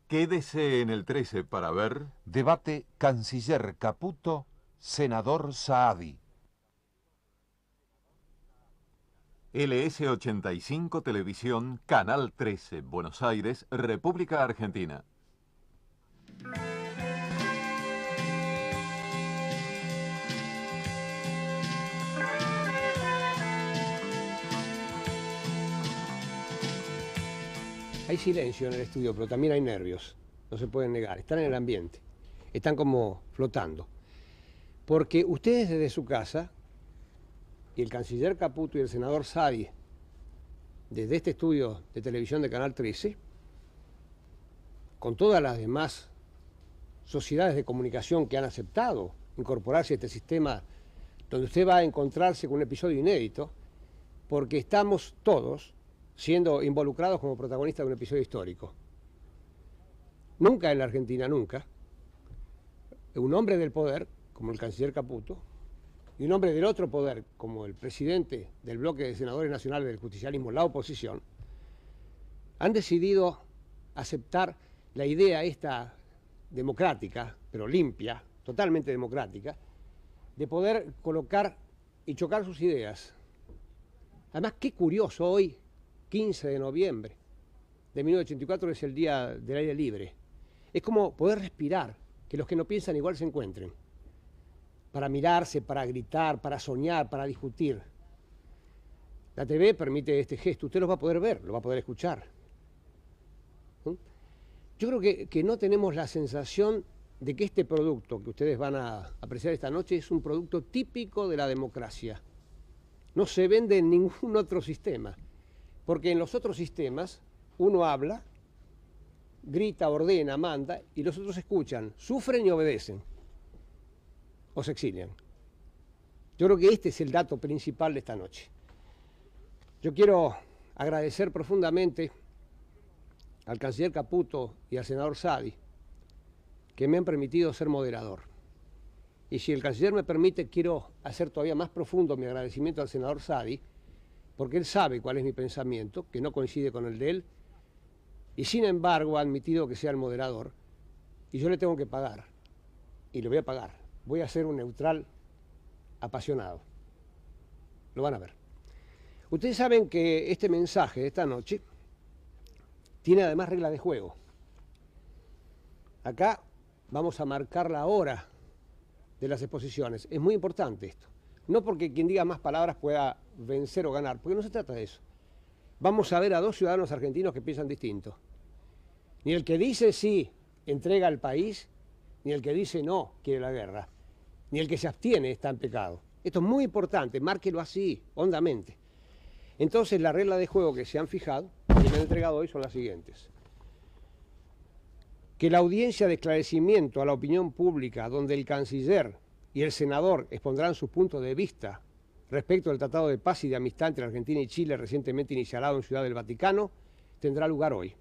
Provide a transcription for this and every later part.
Quédese en el 13 para ver Debate Canciller Caputo, Senador Saadi. LS85 Televisión, Canal 13, Buenos Aires, República Argentina. Hay silencio en el estudio, pero también hay nervios, no se pueden negar, están en el ambiente, están como flotando. Porque ustedes desde su casa, y el canciller Caputo y el senador Saadi, desde este estudio de televisión de Canal 13, con todas las demás sociedades de comunicación que han aceptado incorporarse a este sistema, donde usted va a encontrarse con un episodio inédito, porque estamos todos siendo involucrados como protagonistas de un episodio histórico. Nunca en la Argentina, nunca, un hombre del poder, como el canciller Caputo, y un hombre del otro poder, como el presidente del bloque de senadores nacionales del justicialismo, la oposición, han decidido aceptar la idea esta democrática, pero limpia, totalmente democrática, de poder colocar y chocar sus ideas. Además, qué curioso hoy, 15 de noviembre de 1984, es el Día del Aire Libre. Es como poder respirar, que los que no piensan igual se encuentren, para mirarse, para gritar, para soñar, para discutir. La TV permite este gesto, usted lo va a poder ver, lo va a poder escuchar. Yo creo que no tenemos la sensación de que este producto que ustedes van a apreciar esta noche es un producto típico de la democracia. No se vende en ningún otro sistema. Porque en los otros sistemas uno habla, grita, ordena, manda, y los otros escuchan, sufren y obedecen, o se exilian. Yo creo que este es el dato principal de esta noche. Yo quiero agradecer profundamente al canciller Caputo y al senador Saadi, que me han permitido ser moderador. Y si el canciller me permite, quiero hacer todavía más profundo mi agradecimiento al senador Saadi, porque él sabe cuál es mi pensamiento, que no coincide con el de él, y sin embargo ha admitido que sea el moderador, y yo le tengo que pagar, y le voy a pagar. Voy a ser un neutral apasionado. Lo van a ver. Ustedes saben que este mensaje de esta noche tiene además reglas de juego. Acá vamos a marcar la hora de las exposiciones. Es muy importante esto. No porque quien diga más palabras pueda vencer o ganar, porque no se trata de eso. Vamos a ver a dos ciudadanos argentinos que piensan distinto. Ni el que dice sí entrega al país, ni el que dice no quiere la guerra, ni el que se abstiene está en pecado. Esto es muy importante, márquelo así, hondamente. Entonces las reglas de juego que se han fijado y me han entregado hoy son las siguientes. Que la audiencia de esclarecimiento a la opinión pública, donde el canciller y el senador expondrán sus puntos de vista respecto al Tratado de Paz y de Amistad entre Argentina y Chile recientemente iniciado en Ciudad del Vaticano, tendrá lugar hoy,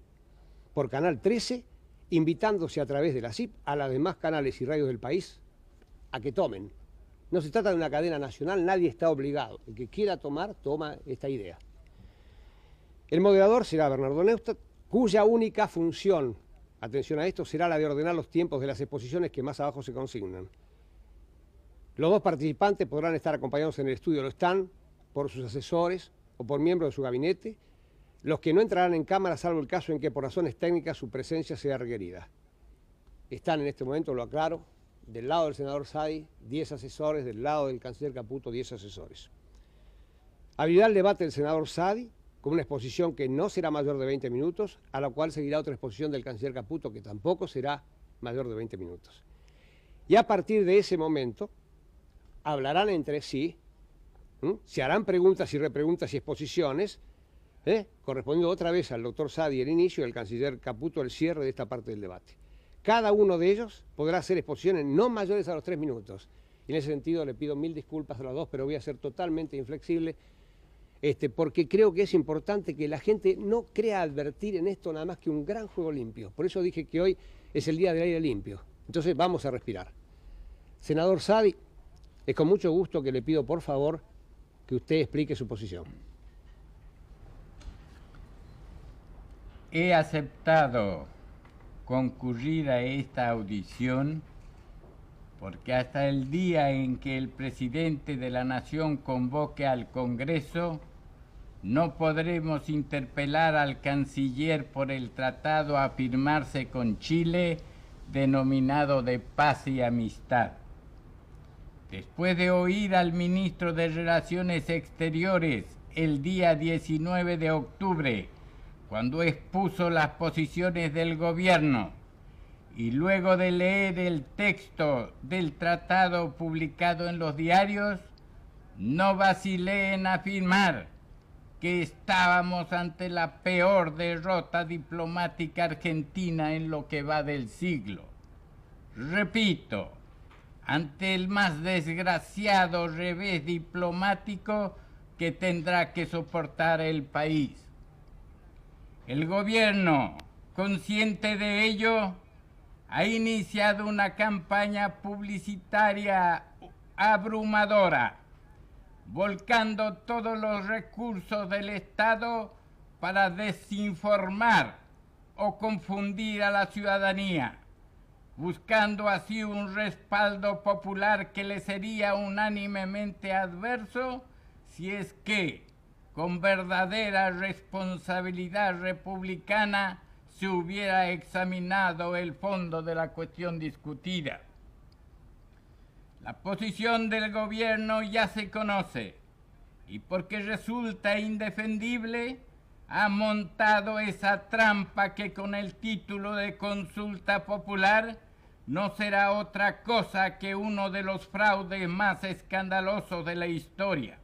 por Canal 13, invitándose a través de la CIP a los demás canales y radios del país a que tomen. No se trata de una cadena nacional, nadie está obligado. El que quiera tomar, toma esta idea. El moderador será Bernardo Neustadt, cuya única función, atención a esto, será la de ordenar los tiempos de las exposiciones que más abajo se consignan. Los dos participantes podrán estar acompañados en el estudio, lo están, por sus asesores o por miembros de su gabinete, los que no entrarán en cámara salvo el caso en que por razones técnicas su presencia sea requerida. Están en este momento, lo aclaro, del lado del senador Saadi, 10 asesores, del lado del canciller Caputo, 10 asesores. Abrirá el debate del senador Saadi con una exposición que no será mayor de 20 minutos, a la cual seguirá otra exposición del canciller Caputo que tampoco será mayor de 20 minutos. Y a partir de ese momento, hablarán entre sí, se harán preguntas y repreguntas y exposiciones, correspondiendo otra vez al doctor Saadi el inicio y al canciller Caputo el cierre de esta parte del debate. Cada uno de ellos podrá hacer exposiciones no mayores a los 3 minutos. Y en ese sentido le pido 1000 disculpas a los dos, pero voy a ser totalmente inflexible, porque creo que es importante que la gente no crea advertir en esto nada más que un gran juego limpio. Por eso dije que hoy es el Día del Aire Limpio. Entonces vamos a respirar. Senador Saadi, es con mucho gusto que le pido por favor que usted explique su posición. He aceptado concurrir a esta audición porque hasta el día en que el presidente de la Nación convoque al Congreso, no podremos interpelar al canciller por el tratado a firmarse con Chile, denominado de paz y amistad. Después de oír al ministro de Relaciones Exteriores el día 19 de octubre, cuando expuso las posiciones del gobierno, y luego de leer el texto del tratado publicado en los diarios, no vacilé en afirmar que estábamos ante la peor derrota diplomática argentina en lo que va del siglo. Repito, ante el más desgraciado revés diplomático que tendrá que soportar el país. El gobierno, consciente de ello, ha iniciado una campaña publicitaria abrumadora, volcando todos los recursos del Estado para desinformar o confundir a la ciudadanía, buscando así un respaldo popular que le sería unánimemente adverso si es que, con verdadera responsabilidad republicana, se hubiera examinado el fondo de la cuestión discutida. La posición del gobierno ya se conoce y porque resulta indefendible, ha montado esa trampa que con el título de consulta popular no será otra cosa que uno de los fraudes más escandalosos de la historia.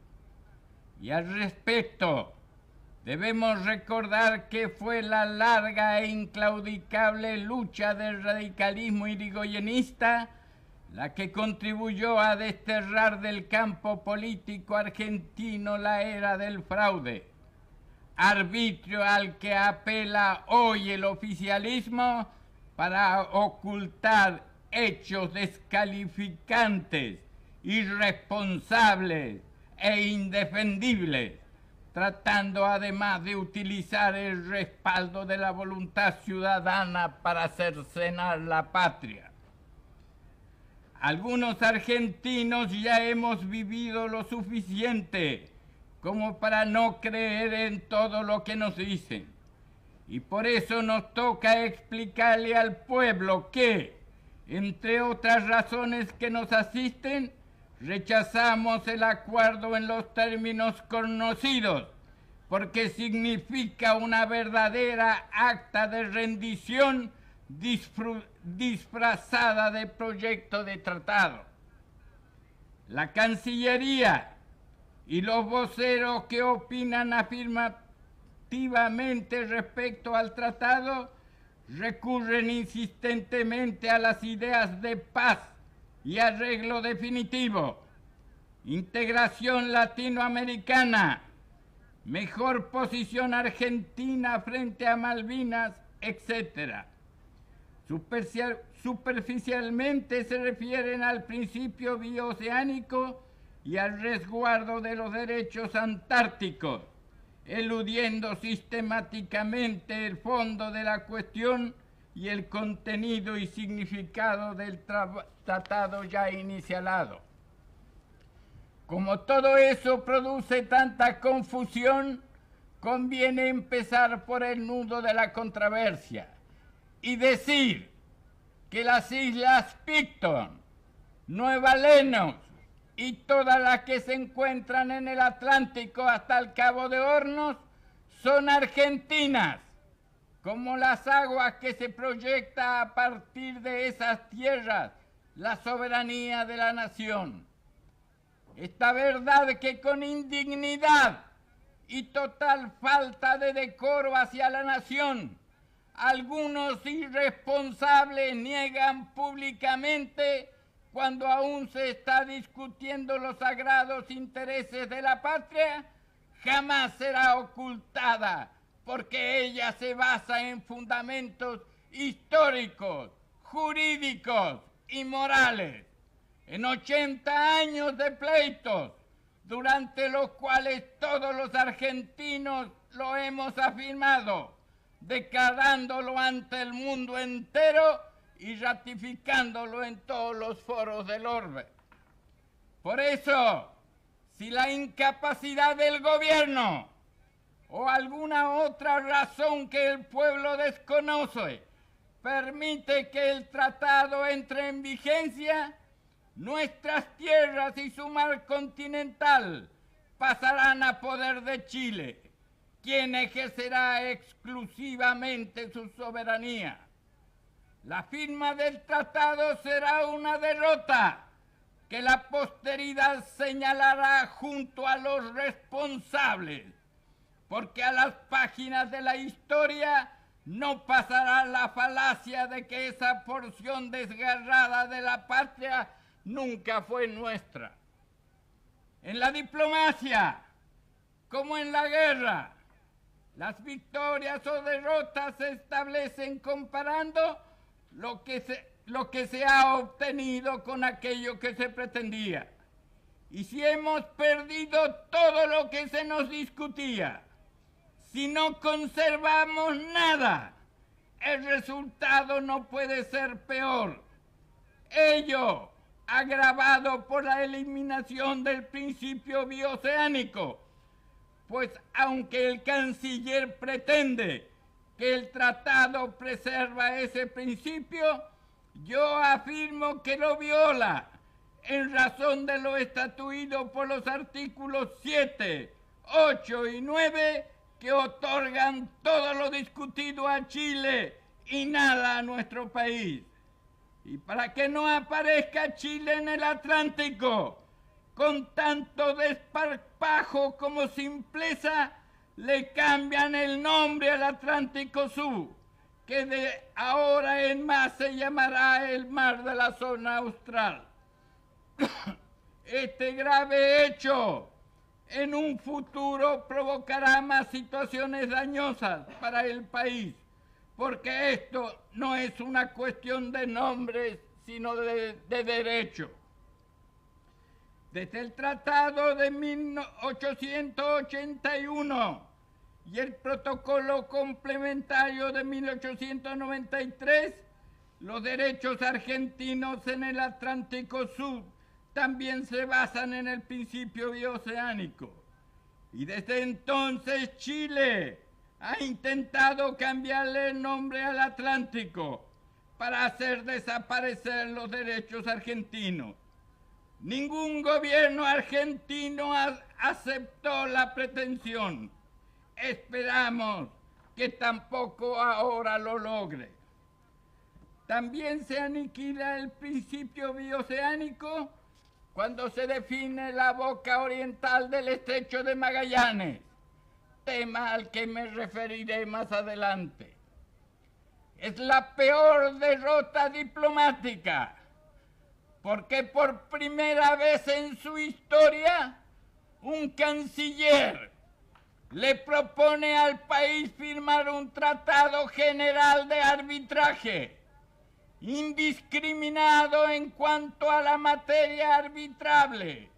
Y al respecto, debemos recordar que fue la larga e inclaudicable lucha del radicalismo irigoyenista la que contribuyó a desterrar del campo político argentino la era del fraude, arbitrio al que apela hoy el oficialismo para ocultar hechos descalificantes, irresponsables e indefendibles, tratando además de utilizar el respaldo de la voluntad ciudadana para cercenar la patria. Algunos argentinos ya hemos vivido lo suficiente como para no creer en todo lo que nos dicen. Y por eso nos toca explicarle al pueblo que, entre otras razones que nos asisten, rechazamos el acuerdo en los términos conocidos, porque significa una verdadera acta de rendición disfrazada de proyecto de tratado. La Cancillería y los voceros que opinan afirmativamente respecto al tratado recurren insistentemente a las ideas de paz y arreglo definitivo, integración latinoamericana, mejor posición argentina frente a Malvinas, etc. Superficialmente se refieren al principio bioceánico y al resguardo de los derechos antárticos, eludiendo sistemáticamente el fondo de la cuestión y el contenido y significado del tratado ya inicialado. Como todo eso produce tanta confusión, conviene empezar por el nudo de la controversia y decir que las islas Picton, Nueva Lennox y todas las que se encuentran en el Atlántico hasta el Cabo de Hornos son argentinas, como las aguas que se proyecta a partir de esas tierras la soberanía de la nación. Esta verdad que con indignidad y total falta de decoro hacia la nación, algunos irresponsables niegan públicamente cuando aún se está discutiendo los sagrados intereses de la patria, jamás será ocultada, porque ella se basa en fundamentos históricos, jurídicos y morales, en 80 años de pleitos, durante los cuales todos los argentinos lo hemos afirmado. declarándolo ante el mundo entero y ratificándolo en todos los foros del orbe. Por eso, si la incapacidad del gobierno o alguna otra razón que el pueblo desconoce permite que el tratado entre en vigencia, nuestras tierras y su mar continental pasarán a poder de Chile, quien ejercerá exclusivamente su soberanía. La firma del tratado será una derrota que la posteridad señalará junto a los responsables, porque a las páginas de la historia no pasará la falacia de que esa porción desgarrada de la patria nunca fue nuestra. En la diplomacia, como en la guerra, las victorias o derrotas se establecen comparando lo que se ha obtenido con aquello que se pretendía. Y si hemos perdido todo lo que se nos discutía, si no conservamos nada, el resultado no puede ser peor. Ello, agravado por la eliminación del principio bioceánico, pues aunque el canciller pretende que el tratado preserva ese principio, yo afirmo que lo viola en razón de lo estatuido por los artículos 7, 8 y 9 que otorgan todo lo discutido a Chile y nada a nuestro país. Y para que no aparezca Chile en el Atlántico con tanto desparpajo como simpleza, le cambian el nombre al Atlántico Sur, que de ahora en más se llamará el mar de la zona austral. Este grave hecho en un futuro provocará más situaciones dañosas para el país, porque esto no es una cuestión de nombres, sino de derecho. Desde el Tratado de 1881 y el Protocolo Complementario de 1893, los derechos argentinos en el Atlántico Sur también se basan en el principio bioceánico. Y desde entonces Chile ha intentado cambiarle el nombre al Atlántico para hacer desaparecer los derechos argentinos. Ningún gobierno argentino aceptó la pretensión. Esperamos que tampoco ahora lo logre. También se aniquila el principio bioceánico cuando se define la boca oriental del estrecho de Magallanes, tema al que me referiré más adelante. Es la peor derrota diplomática, porque por primera vez en su historia, un canciller le propone al país firmar un tratado general de arbitraje, indiscriminado en cuanto a la materia arbitrable,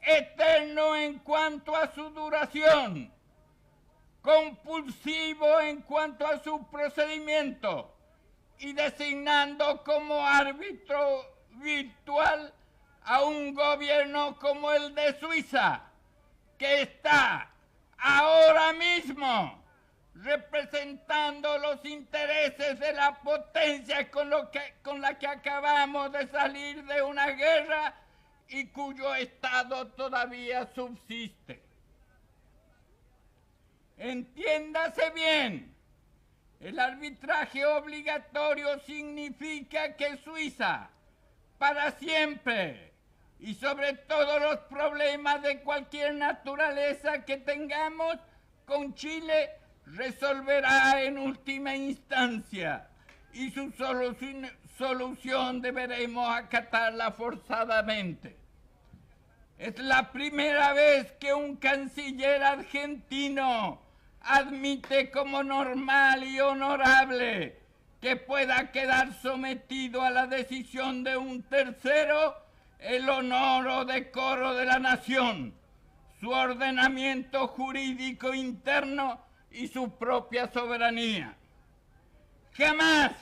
eterno en cuanto a su duración, compulsivo en cuanto a su procedimiento y designando como árbitro virtual a un gobierno como el de Suiza, que está ahora mismo representando los intereses de la potencia con la que acabamos de salir de una guerra y cuyo estado todavía subsiste. Entiéndase bien, el arbitraje obligatorio significa que Suiza, para siempre, y sobre todo los problemas de cualquier naturaleza que tengamos con Chile, resolverá en última instancia, y su solución deberemos acatarla forzadamente. Es la primera vez que un canciller argentino admite como normal y honorable que pueda quedar sometido a la decisión de un tercero el honor o decoro de la nación, su ordenamiento jurídico interno y su propia soberanía. Jamás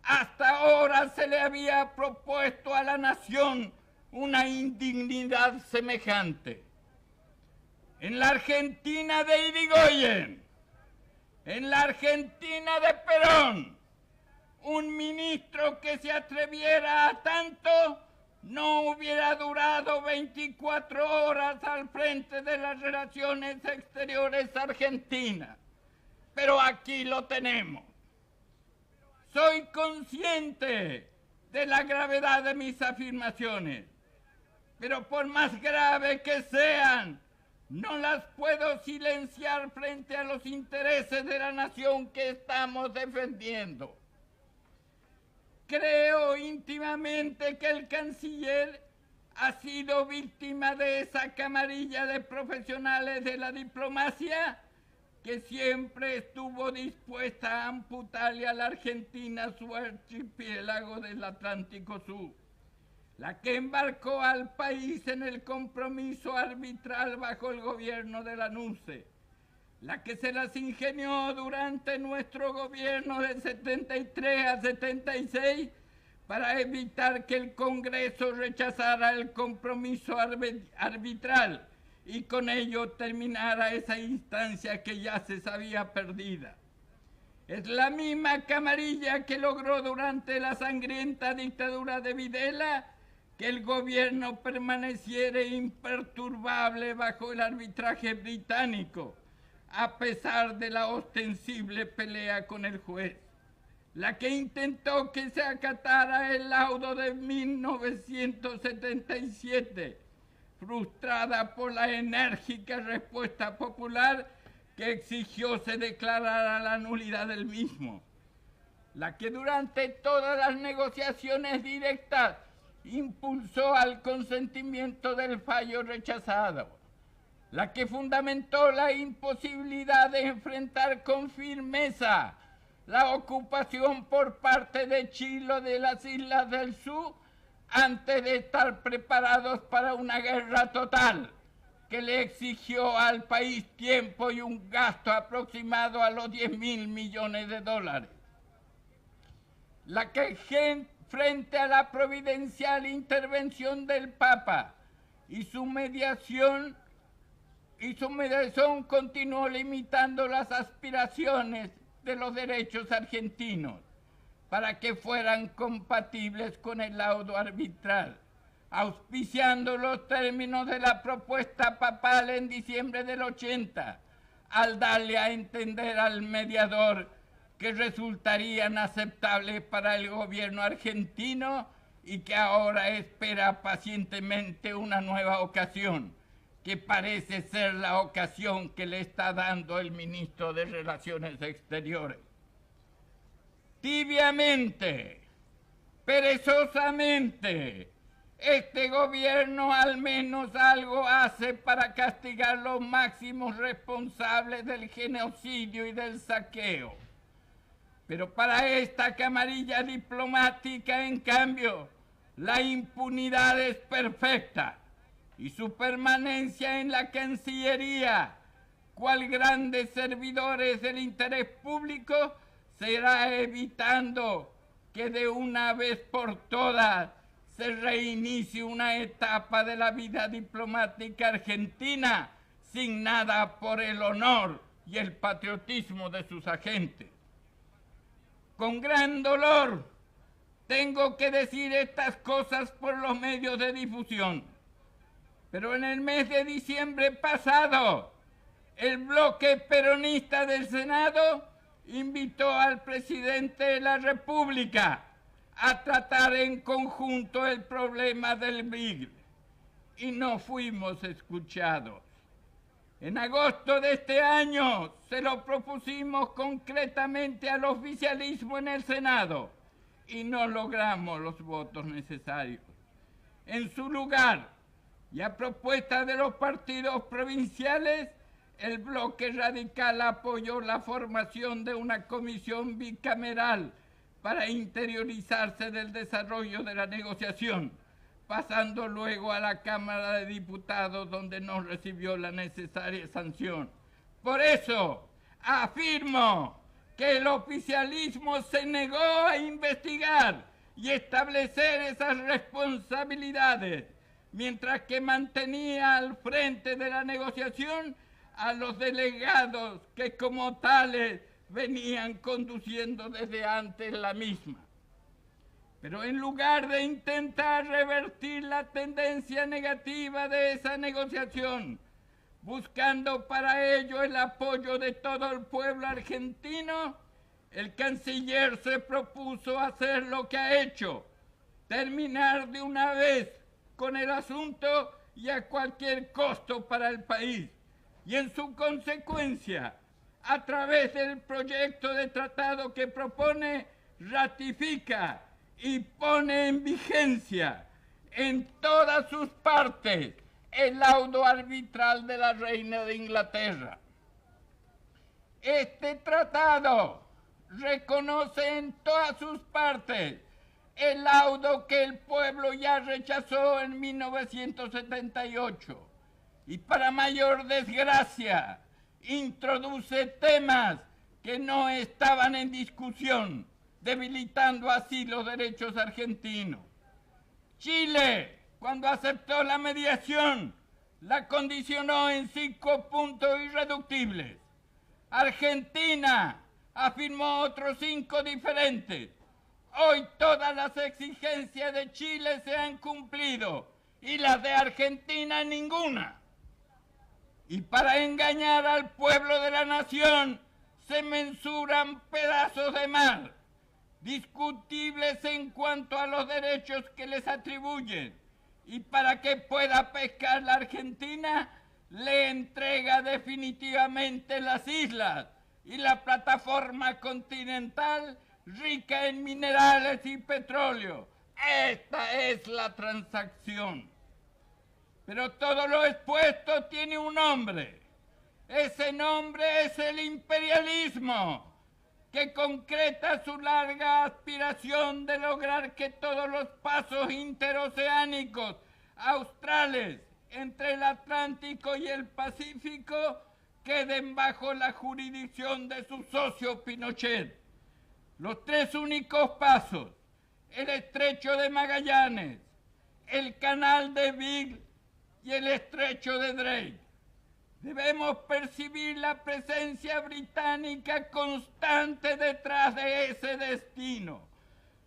hasta ahora se le había propuesto a la nación una indignidad semejante. En la Argentina de Irigoyen, en la Argentina de Perón, un ministro que se atreviera a tanto no hubiera durado 24 horas al frente de las relaciones exteriores argentinas. Pero aquí lo tenemos. Soy consciente de la gravedad de mis afirmaciones, pero por más grave que sean, no las puedo silenciar frente a los intereses de la nación que estamos defendiendo. Creo íntimamente que el canciller ha sido víctima de esa camarilla de profesionales de la diplomacia que siempre estuvo dispuesta a amputarle a la Argentina su archipiélago del Atlántico Sur, la que embarcó al país en el compromiso arbitral bajo el gobierno de la NUCE, la que se las ingenió durante nuestro gobierno de 73 a 76 para evitar que el Congreso rechazara el compromiso arbitral y con ello terminara esa instancia que ya se sabía perdida. Es la misma camarilla que logró durante la sangrienta dictadura de Videla que el gobierno permaneciera imperturbable bajo el arbitraje británico, a pesar de la ostensible pelea con el juez, la que intentó que se acatara el laudo de 1977, frustrada por la enérgica respuesta popular que exigió se declarara la nulidad del mismo, la que durante todas las negociaciones directas impulsó al consentimiento del fallo rechazado, la que fundamentó la imposibilidad de enfrentar con firmeza la ocupación por parte de Chile de las Islas del Sur antes de estar preparados para una guerra total que le exigió al país tiempo y un gasto aproximado a los 10.000 millones de dólares. La que frente a la providencial intervención del Papa y su mediación continuó limitando las aspiraciones de los derechos argentinos para que fueran compatibles con el laudo arbitral, auspiciando los términos de la propuesta papal en diciembre del 80, al darle a entender al mediador que resultarían aceptables para el gobierno argentino y que ahora espera pacientemente una nueva ocasión, que parece ser la ocasión que le está dando el ministro de Relaciones Exteriores. Tibiamente, perezosamente, este gobierno al menos algo hace para castigar los máximos responsables del genocidio y del saqueo. Pero para esta camarilla diplomática, en cambio, la impunidad es perfecta y su permanencia en la Cancillería, cual grandes servidores del interés público, será evitando que de una vez por todas se reinicie una etapa de la vida diplomática argentina signada por el honor y el patriotismo de sus agentes. Con gran dolor tengo que decir estas cosas por los medios de difusión, pero en el mes de diciembre pasado, el bloque peronista del Senado invitó al presidente de la República a tratar en conjunto el problema del BRIC y no fuimos escuchados. En agosto de este año se lo propusimos concretamente al oficialismo en el Senado y no logramos los votos necesarios. En su lugar, y a propuesta de los partidos provinciales, el bloque radical apoyó la formación de una comisión bicameral para interiorizarse del desarrollo de la negociación, pasando luego a la Cámara de Diputados, donde no recibió la necesaria sanción. Por eso, Afirmo que el oficialismo se negó a investigar y establecer esas responsabilidades, mientras que mantenía al frente de la negociación a los delegados que como tales venían conduciendo desde antes la misma. Pero en lugar de intentar revertir la tendencia negativa de esa negociación, buscando para ello el apoyo de todo el pueblo argentino, el canciller se propuso hacer lo que ha hecho, terminar de una vez con el asunto y a cualquier costo para el país, y en su consecuencia, a través del proyecto de tratado que propone, ratifica y pone en vigencia en todas sus partes el laudo arbitral de la reina de Inglaterra. Este tratado reconoce en todas sus partes el laudo que el pueblo ya rechazó en 1978 y, para mayor desgracia, introduce temas que no estaban en discusión, debilitando así los derechos argentinos. Chile, cuando aceptó la mediación, la condicionó en 5 puntos irreductibles. Argentina afirmó otros 5 diferentes. Hoy todas las exigencias de Chile se han cumplido y las de Argentina ninguna. Y para engañar al pueblo de la nación se mensuran pedazos de mar, discutibles en cuanto a los derechos que les atribuyen, y para que pueda pescar la Argentina, le entrega definitivamente las islas y la plataforma continental rica en minerales y petróleo. Esta es la transacción. Pero todo lo expuesto tiene un nombre. Ese nombre es el imperialismo, que concreta su larga aspiración de lograr que todos los pasos interoceánicos australes entre el Atlántico y el Pacífico queden bajo la jurisdicción de su socio Pinochet. Los 3 únicos pasos, el Estrecho de Magallanes, el Canal de Beagle y el Estrecho de Drake. Debemos percibir la presencia británica constante detrás de ese destino,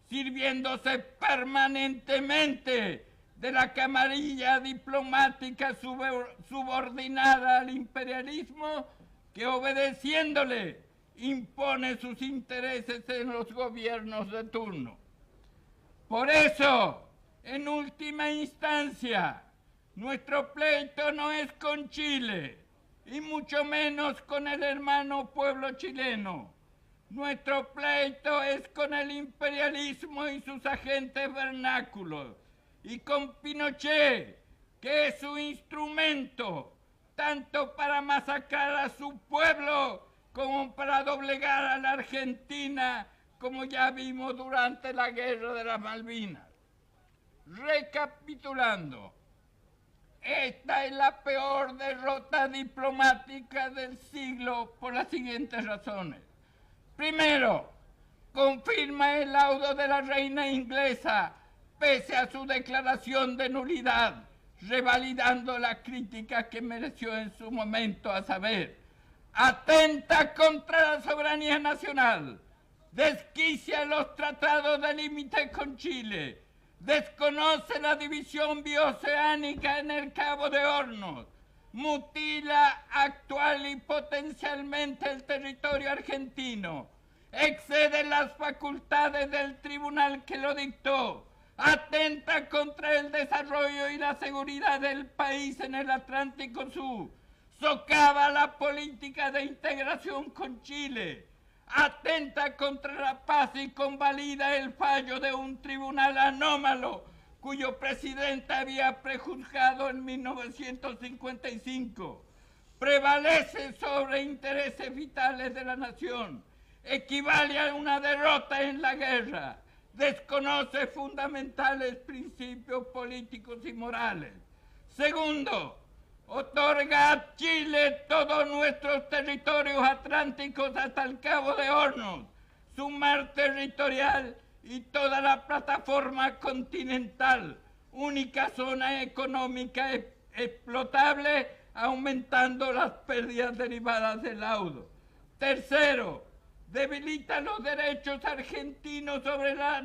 sirviéndose permanentemente de la camarilla diplomática subordinada al imperialismo, que, obedeciéndole, impone sus intereses en los gobiernos de turno. Por eso, en última instancia, nuestro pleito no es con Chile, y mucho menos con el hermano pueblo chileno. Nuestro pleito es con el imperialismo y sus agentes vernáculos, y con Pinochet, que es su instrumento, tanto para masacrar a su pueblo como para doblegar a la Argentina, como ya vimos durante la Guerra de las Malvinas. Recapitulando, esta es la peor derrota diplomática del siglo por las siguientes razones. Primero, confirma el laudo de la reina inglesa pese a su declaración de nulidad, revalidando la crítica que mereció en su momento, a saber, atenta contra la soberanía nacional, desquicia los tratados de límite con Chile, desconoce la división bioceánica en el Cabo de Hornos, mutila actual y potencialmente el territorio argentino, excede las facultades del tribunal que lo dictó, atenta contra el desarrollo y la seguridad del país en el Atlántico Sur, socava la política de integración con Chile, atenta contra la paz y convalida el fallo de un tribunal anómalo cuyo presidente había prejuzgado en 1955, prevalece sobre intereses vitales de la nación, equivale a una derrota en la guerra, desconoce fundamentales principios políticos y morales. Segundo, otorga a Chile todos nuestros territorios atlánticos hasta el Cabo de Hornos, su mar territorial y toda la plataforma continental, única zona económica explotable, aumentando las pérdidas derivadas del laudo. Tercero, debilita los derechos argentinos sobre la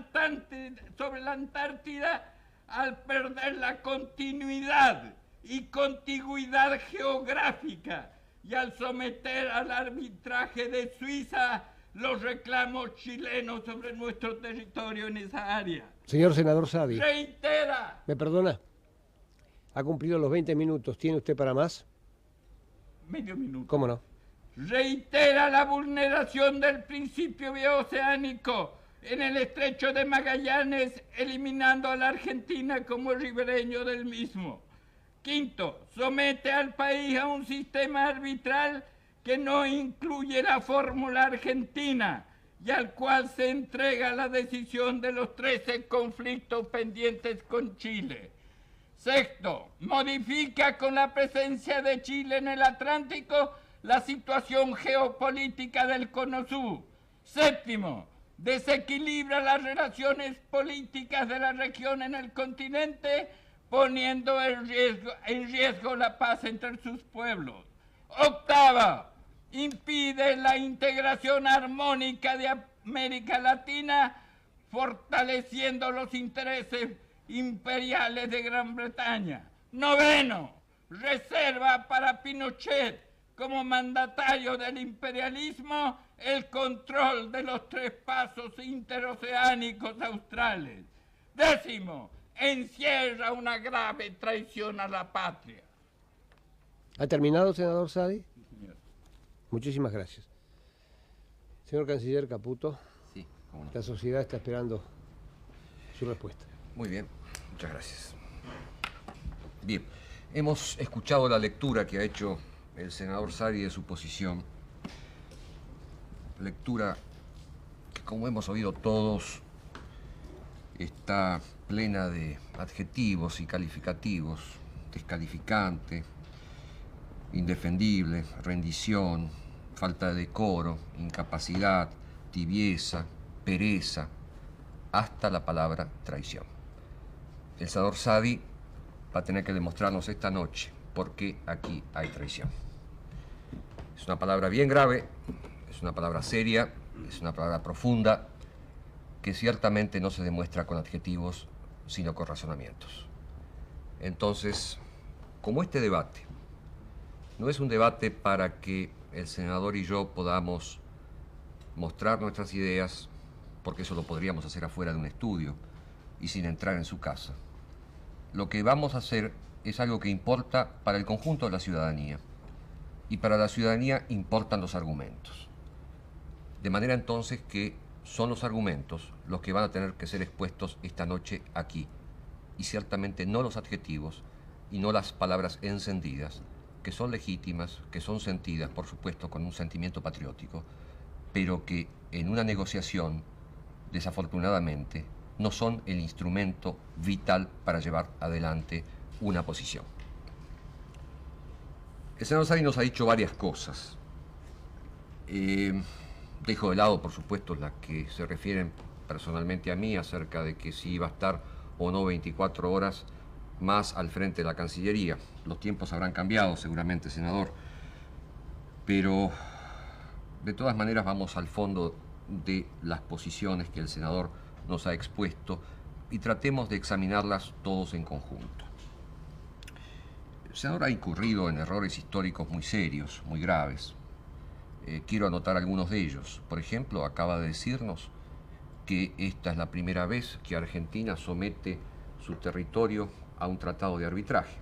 Antártida al perder la continuidad y contigüidad geográfica y al someter al arbitraje de Suiza los reclamos chilenos sobre nuestro territorio en esa área. Señor senador Saadi. Reitera. ¿Me perdona? Ha cumplido los 20 minutos. ¿Tiene usted para más? Medio minuto. ¿Cómo no? Reitera la vulneración del principio bioceánico en el estrecho de Magallanes, eliminando a la Argentina como ribereño del mismo. Quinto, somete al país a un sistema arbitral que no incluye la fórmula argentina y al cual se entrega la decisión de los 13 conflictos pendientes con Chile. Sexto, modifica con la presencia de Chile en el Atlántico la situación geopolítica del Cono Sur. Séptimo, desequilibra las relaciones políticas de la región en el continente, poniendo en riesgo la paz entre sus pueblos. Octava, impide la integración armónica de América Latina, fortaleciendo los intereses imperiales de Gran Bretaña. Noveno, reserva para Pinochet como mandatario del imperialismo el control de los 3 pasos interoceánicos australes. Décimo, encierra una grave traición a la patria. ¿Ha terminado, senador Saadi? Sí, señor. Muchísimas gracias. Señor canciller Caputo, Sí, cómo no. la sociedad está esperando su respuesta. Muy bien, muchas gracias. Bien, hemos escuchado la lectura que ha hecho el senador Saadi de su posición. Lectura que, como hemos oído todos, está plena de adjetivos y calificativos: descalificante, indefendible, rendición, falta de decoro, incapacidad, tibieza, pereza, hasta la palabra traición. El senador Saadi va a tener que demostrarnos esta noche por qué aquí hay traición. Es una palabra bien grave, es una palabra seria, es una palabra profunda, que ciertamente no se demuestra con adjetivos, sino con razonamientos. Entonces, como este debate no es un debate para que el senador y yo podamos mostrar nuestras ideas, porque eso lo podríamos hacer afuera de un estudio y sin entrar en su casa, lo que vamos a hacer es algo que importa para el conjunto de la ciudadanía. Y para la ciudadanía importan los argumentos. De manera entonces que son los argumentos los que van a tener que ser expuestos esta noche aquí. Y ciertamente no los adjetivos y no las palabras encendidas, que son legítimas, que son sentidas, por supuesto, con un sentimiento patriótico, pero que en una negociación, desafortunadamente, no son el instrumento vital para llevar adelante una posición. El senador Saadi nos ha dicho varias cosas. Dejo de lado, por supuesto, las que se refieren personalmente a mí acerca de que si iba a estar o no 24 horas más al frente de la Cancillería. Los tiempos habrán cambiado seguramente, senador. Pero, de todas maneras, vamos al fondo de las posiciones que el senador nos ha expuesto y tratemos de examinarlas todos en conjunto. El senador ha incurrido en errores históricos muy serios, muy graves. Quiero anotar algunos de ellos. Por ejemplo, acaba de decirnos que esta es la primera vez que Argentina somete su territorio a un tratado de arbitraje.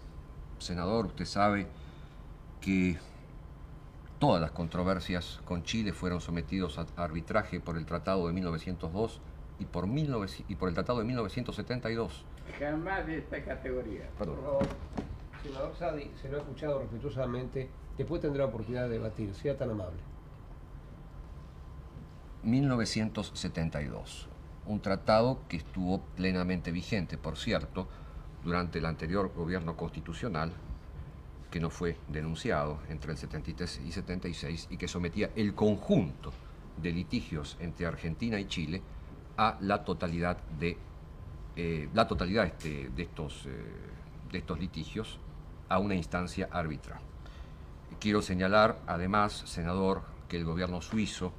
Senador, usted sabe que todas las controversias con Chile fueron sometidos a arbitraje por el Tratado de 1902 y por el Tratado de 1972. Jamás de esta categoría. Perdón. Por favor, senador Saadi, se lo ha escuchado respetuosamente. Después tendrá oportunidad de debatir. Sea tan amable. 1972. Un tratado que estuvo plenamente vigente, por cierto, durante el anterior gobierno constitucional, que no fue denunciado entre el 73 y 76 y que sometía el conjunto de litigios entre Argentina y Chile a la totalidad de estos litigios a una instancia arbitral. Quiero señalar, además, senador, que el gobierno suizo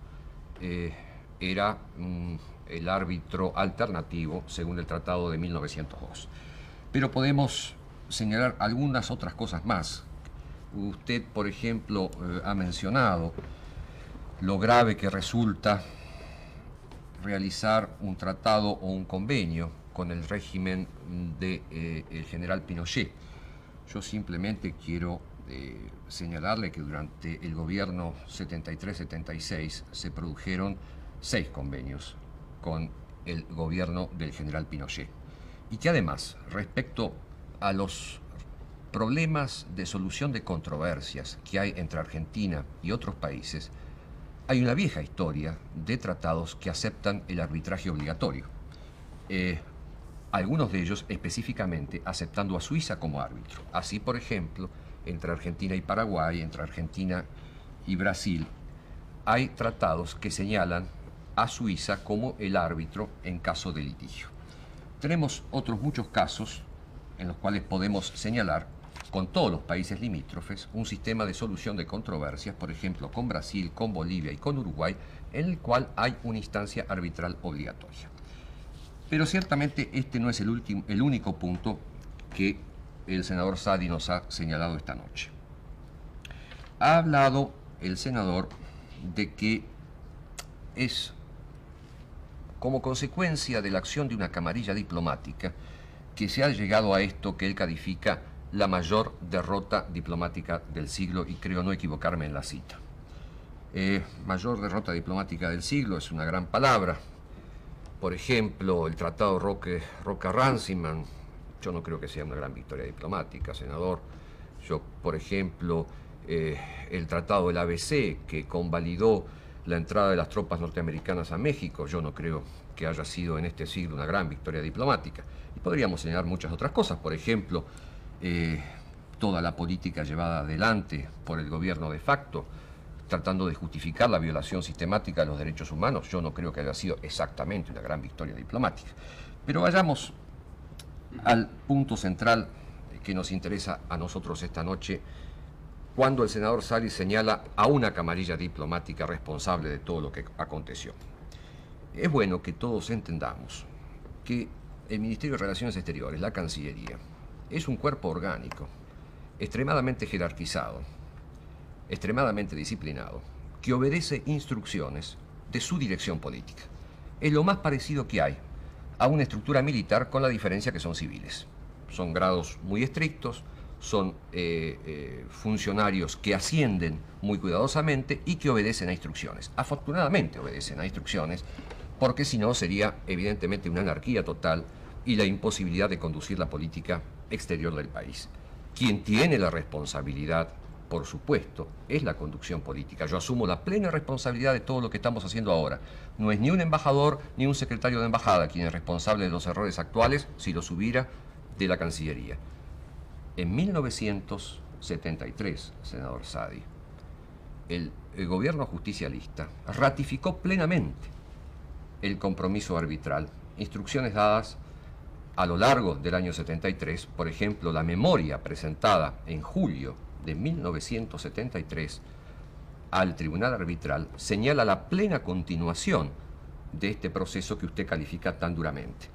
era el árbitro alternativo según el Tratado de 1902. Pero podemos señalar algunas otras cosas más. Usted, por ejemplo, ha mencionado lo grave que resulta realizar un tratado o un convenio con el régimen del general Pinochet. Yo simplemente quiero señalarle que durante el gobierno 73-76 se produjeron 6 convenios con el gobierno del general Pinochet. Y que además, respecto a los problemas de solución de controversias que hay entre Argentina y otros países, hay una vieja historia de tratados que aceptan el arbitraje obligatorio. Algunos de ellos específicamente aceptando a Suiza como árbitro. Así, por ejemplo, entre Argentina y Paraguay, entre Argentina y Brasil, hay tratados que señalan a Suiza como el árbitro en caso de litigio. Tenemos otros muchos casos en los cuales podemos señalar con todos los países limítrofes un sistema de solución de controversias, por ejemplo, con Brasil, con Bolivia y con Uruguay, en el cual hay una instancia arbitral obligatoria. Pero ciertamente este no es el único punto que el senador Saadi nos ha señalado esta noche. Ha hablado el senador de que es como consecuencia de la acción de una camarilla diplomática que se ha llegado a esto que él califica la mayor derrota diplomática del siglo, y creo no equivocarme en la cita. Mayor derrota diplomática del siglo es una gran palabra. Por ejemplo, el Tratado Roca-Runciman, yo no creo que sea una gran victoria diplomática, senador. Yo, por ejemplo, el Tratado del ABC, que convalidó la entrada de las tropas norteamericanas a México, yo no creo que haya sido en este siglo una gran victoria diplomática. Y podríamos señalar muchas otras cosas, por ejemplo, toda la política llevada adelante por el gobierno de facto, tratando de justificar la violación sistemática de los derechos humanos, yo no creo que haya sido exactamente una gran victoria diplomática. Pero vayamos al punto central que nos interesa a nosotros esta noche, cuando el senador Saadi señala a una camarilla diplomática responsable de todo lo que aconteció. Es bueno que todos entendamos que el Ministerio de Relaciones Exteriores, la Cancillería, es un cuerpo orgánico, extremadamente jerarquizado, extremadamente disciplinado, que obedece instrucciones de su dirección política. Es lo más parecido que hay a una estructura militar, con la diferencia que son civiles. Son grados muy estrictos, son funcionarios que ascienden muy cuidadosamente y que obedecen a instrucciones. Afortunadamente obedecen a instrucciones, porque si no sería evidentemente una anarquía total y la imposibilidad de conducir la política exterior del país. Quien tiene la responsabilidad, por supuesto, es la conducción política. Yo asumo la plena responsabilidad de todo lo que estamos haciendo ahora. No es ni un embajador ni un secretario de embajada quien es responsable de los errores actuales, si los hubiera, de la Cancillería. En 1973, senador Saadi, el gobierno justicialista ratificó plenamente el compromiso arbitral, instrucciones dadas a lo largo del año 73, por ejemplo, la memoria presentada en julio de 1973 al Tribunal Arbitral señala la plena continuación de este proceso que usted califica tan duramente.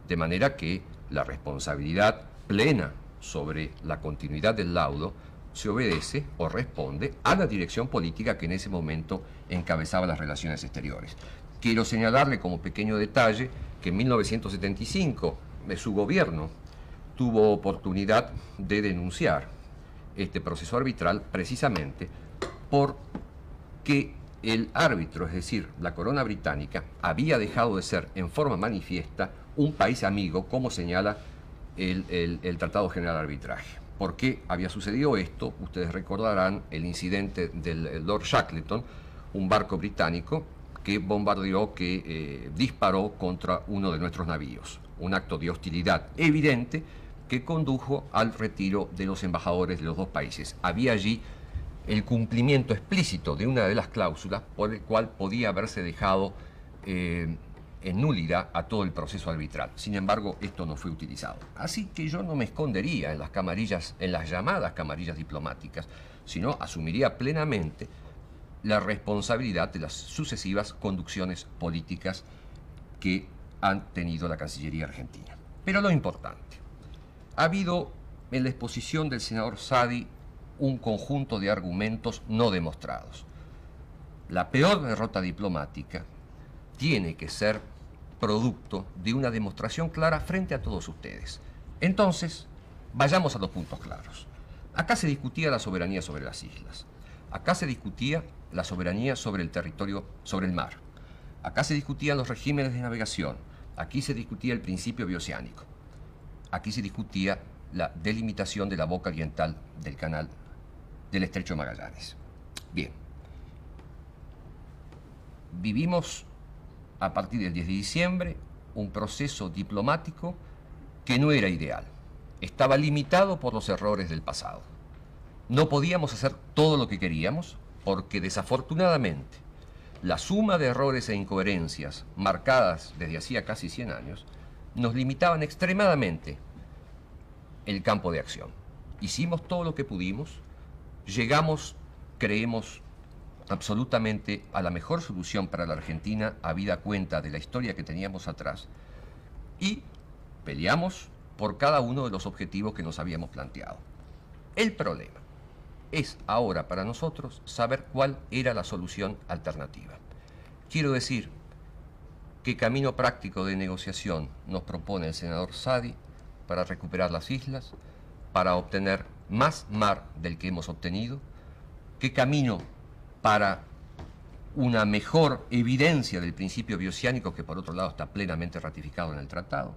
De manera que la responsabilidad plena sobre la continuidad del laudo se obedece o responde a la dirección política que en ese momento encabezaba las relaciones exteriores. Quiero señalarle como pequeño detalle que en 1975 su gobierno tuvo oportunidad de denunciar este proceso arbitral precisamente porque el árbitro, es decir, la corona británica, había dejado de ser en forma manifiesta un país amigo, como señala el Tratado General de Arbitraje. ¿Por qué había sucedido esto? Ustedes recordarán el incidente del Lord Shackleton, un barco británico que bombardeó, que disparó contra uno de nuestros navíos. Un acto de hostilidad evidente que condujo al retiro de los embajadores de los dos países. Había allí el cumplimiento explícito de una de las cláusulas por el cual podía haberse dejado en nulidad a todo el proceso arbitral. Sin embargo, esto no fue utilizado. Así que yo no me escondería en las camarillas, en las llamadas camarillas diplomáticas, sino asumiría plenamente la responsabilidad de las sucesivas conducciones políticas que han tenido la Cancillería argentina. Pero lo importante, ha habido en la exposición del senador Saadi un conjunto de argumentos no demostrados. La peor derrota diplomática tiene que ser producto de una demostración clara frente a todos ustedes. Entonces, vayamos a los puntos claros. Acá se discutía la soberanía sobre las islas. Acá se discutía la soberanía sobre el territorio, sobre el mar. Acá se discutían los regímenes de navegación. Aquí se discutía el principio bioceánico. Aquí se discutía la delimitación de la boca oriental del canal del Estrecho de Magallanes. Bien. Vivimos a partir del 10 de diciembre un proceso diplomático que no era ideal. Estaba limitado por los errores del pasado. No podíamos hacer todo lo que queríamos porque desafortunadamente la suma de errores e incoherencias marcadas desde hacía casi 100 años nos limitaban extremadamente el campo de acción. Hicimos todo lo que pudimos, llegamos, creemos, absolutamente a la mejor solución para la Argentina, habida cuenta de la historia que teníamos atrás, y peleamos por cada uno de los objetivos que nos habíamos planteado. El problema es ahora para nosotros saber cuál era la solución alternativa. Quiero decir, ¿qué camino práctico de negociación nos propone el senador Saadi para recuperar las islas, para obtener más mar del que hemos obtenido? ¿Qué camino para una mejor evidencia del principio bioceánico, que por otro lado está plenamente ratificado en el tratado?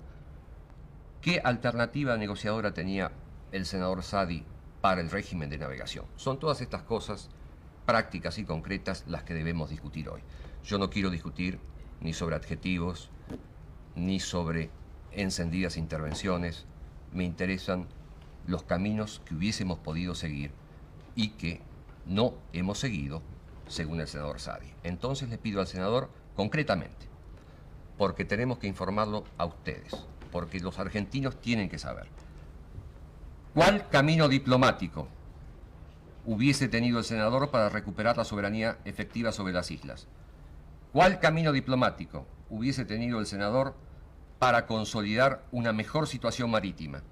¿Qué alternativa negociadora tenía el senador Saadi para el régimen de navegación? Son todas estas cosas prácticas y concretas las que debemos discutir hoy. Yo no quiero discutir ni sobre adjetivos, ni sobre encendidas intervenciones. Me interesan los caminos que hubiésemos podido seguir y que no hemos seguido, según el senador Saadi. Entonces le pido al senador, concretamente, porque tenemos que informarlo a ustedes, porque los argentinos tienen que saber, ¿cuál camino diplomático hubiese tenido el senador para recuperar la soberanía efectiva sobre las islas? ¿Cuál camino diplomático hubiese tenido el senador para consolidar una mejor situación marítima?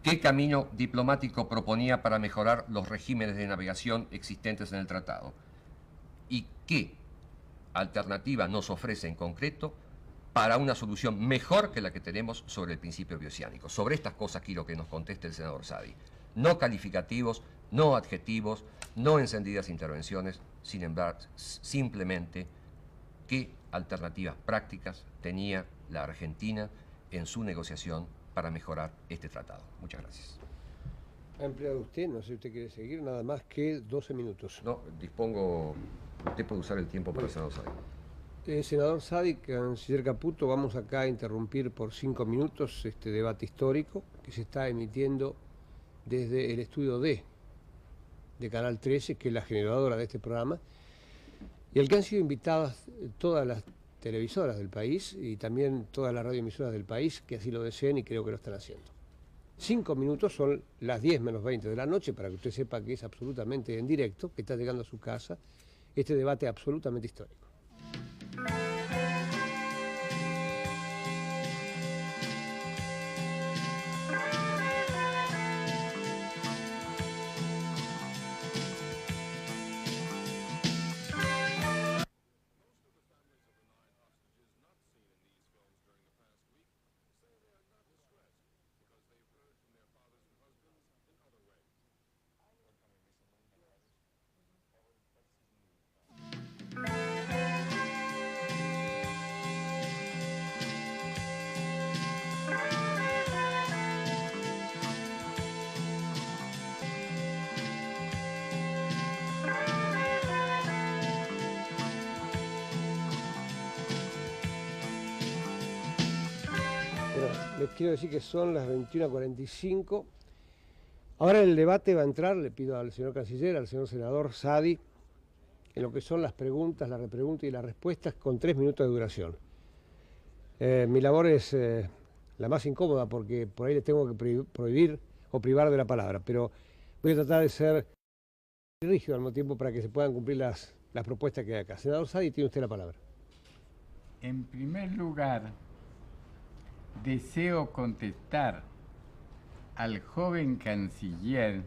¿Qué camino diplomático proponía para mejorar los regímenes de navegación existentes en el tratado? ¿Y qué alternativa nos ofrece en concreto para una solución mejor que la que tenemos sobre el principio bioceánico? Sobre estas cosas quiero que nos conteste el senador Saadi. No calificativos, no adjetivos, no encendidas intervenciones, sin embargo, simplemente qué alternativas prácticas tenía la Argentina en su negociación para mejorar este tratado. Muchas gracias. Ha empleado usted, no sé si usted quiere seguir, nada más que 12 minutos. No, dispongo, usted puede usar el tiempo para el senador Saadi. Senador Saadi, canciller Caputo, vamos acá a interrumpir por 5 minutos este debate histórico que se está emitiendo desde el estudio D de Canal 13, que es la generadora de este programa, y al que han sido invitadas todas las televisoras del país y también todas las radioemisoras del país que así lo deseen y creo que lo están haciendo. 5 minutos son las 10 menos 20 de la noche para que usted sepa que es absolutamente en directo, que está llegando a su casa este debate absolutamente histórico. Les quiero decir que son las 21:45. Ahora el debate va a entrar, le pido al señor canciller, al señor senador Saadi, en lo que son las preguntas, la repregunta y las respuestas con 3 minutos de duración. Mi labor es la más incómoda porque por ahí les tengo que prohibir o privar de la palabra, pero voy a tratar de ser rígido al mismo tiempo para que se puedan cumplir las propuestas que hay acá. Senador Saadi, tiene usted la palabra. En primer lugar, deseo contestar al joven canciller